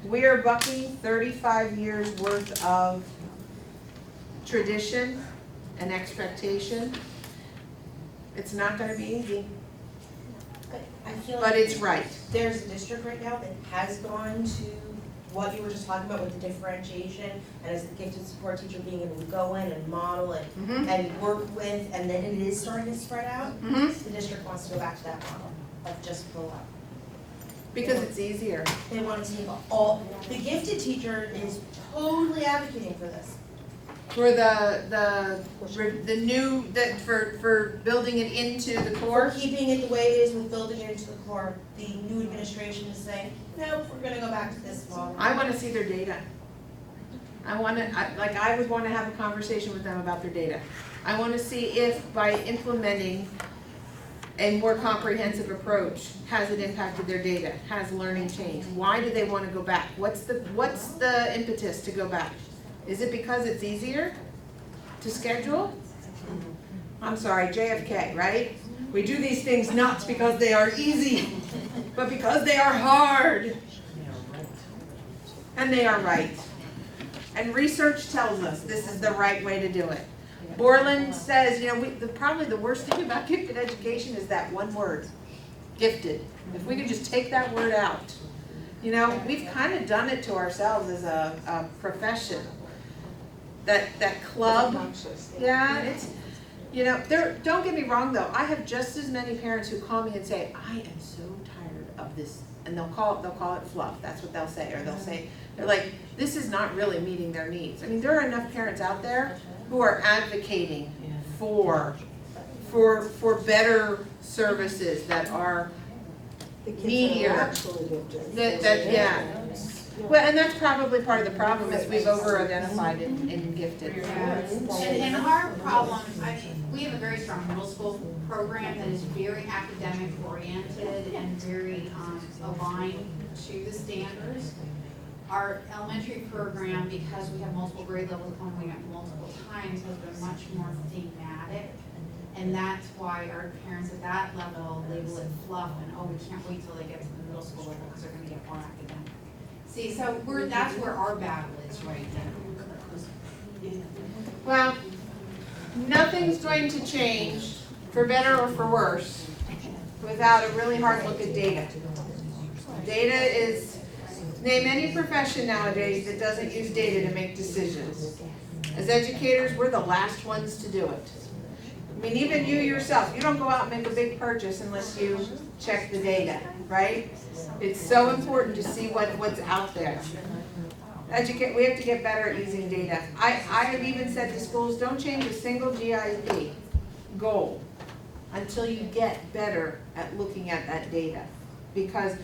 We are bucking 35 years worth of tradition and expectation. It's not going to be easy, I feel but like it's right. there's a district right now that has gone to what you were just talking about with the differentiation, and as a gifted support teacher being able to go in and model it and work with, and then it is starting to spread out. The district wants to go back to that model of just roll out. Because it's easier. They want to take all, the gifted teacher is totally advocating for this. For the new, that for building it into the For core. keeping it the way it is with building it into the core, the new administration is saying, nope, we're gonna go back to this model. I want to see their data. I would want to have a conversation with them about their data. I want to see if by implementing a more comprehensive approach, has it impacted their data? Has learning changed? Why do they want to go back? What's the impetus to go back? Is it because it's easier to schedule? I'm sorry, JFK, right? We do these things not because they are easy, but because they are hard. And they are right. And research tells us this is the right way to do it. Borland says, probably the worst thing about gifted education is that one word, gifted. If we could just take that word out. We've kind of done it to ourselves as a profession. That club, yeah, it's, don't get me wrong though, I have just as many parents who call me and say, I am so tired of this, and they'll call it fluff, that's what they'll say, or they're like, this is not really meeting their needs. I mean, there are enough parents out there who are advocating for better services that are needier. Well, and that's probably part of the problem is we've over-identified in gifted. And our problem, we have a very strong middle school program that is very academic oriented and very aligned to the standards. Our elementary program, because we have multiple grade levels coming up multiple times, has been much more thematic. And that's why our parents at that level label it fluff and, oh, we can't wait till they get to the middle school level because they're gonna get more academic. See, so that's where our battle is right now. Well, nothing's going to change, for better or for worse, without a really hard look at data. Data is, name any profession nowadays that doesn't use data to make decisions. As educators, we're the last ones to do it. I mean, even you yourself, you don't go out and make a big purchase unless you check the data, right? It's so important to see what's out there. We have to get better at using data. I have even said to schools, don't change a single GIP goal until you get better at looking at that data. Because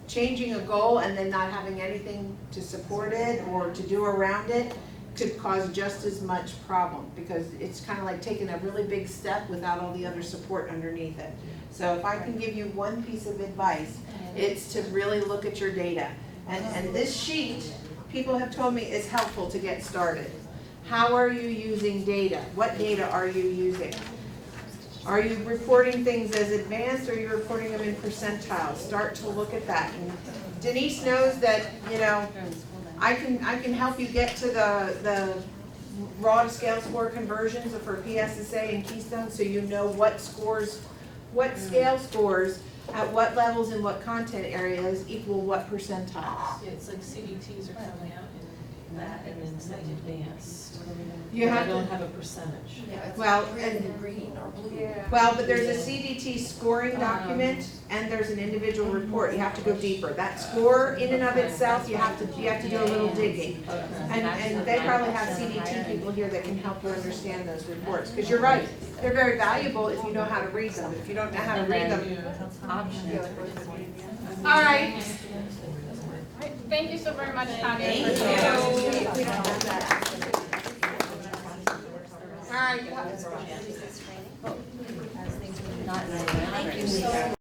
changing a goal and then not having anything to support it or to do around it could cause just as much problem, because it's kind of like taking a really big step without all the other support underneath it. So if I can give you one piece of advice, it's to really look at your data. And this sheet, people have told me, is helpful to get started. How are you using data? What data are you using? Are you reporting things as advanced, or are you reporting them in percentiles? Start to look at that. And Denise knows that, I can help you get to the raw to scale score conversions for PSSA and Keystone, so you know what scale scores at what levels and what content areas equal what percentiles. Yeah, it's like CDTs are coming out that and then say advanced. You But I have don't to, have a percentage. well, and, well, but there's a CDT scoring document and there's an individual report. You have to go deeper. That score in and of itself, you have to do a little digging. And they probably have CDT people here that can help you understand those reports, because you're right, they're very valuable if you know how to read them. If you don't know how to read them. All right. Thank you so very much, Tanya. Thank for you. sharing. All right. Thank you so much.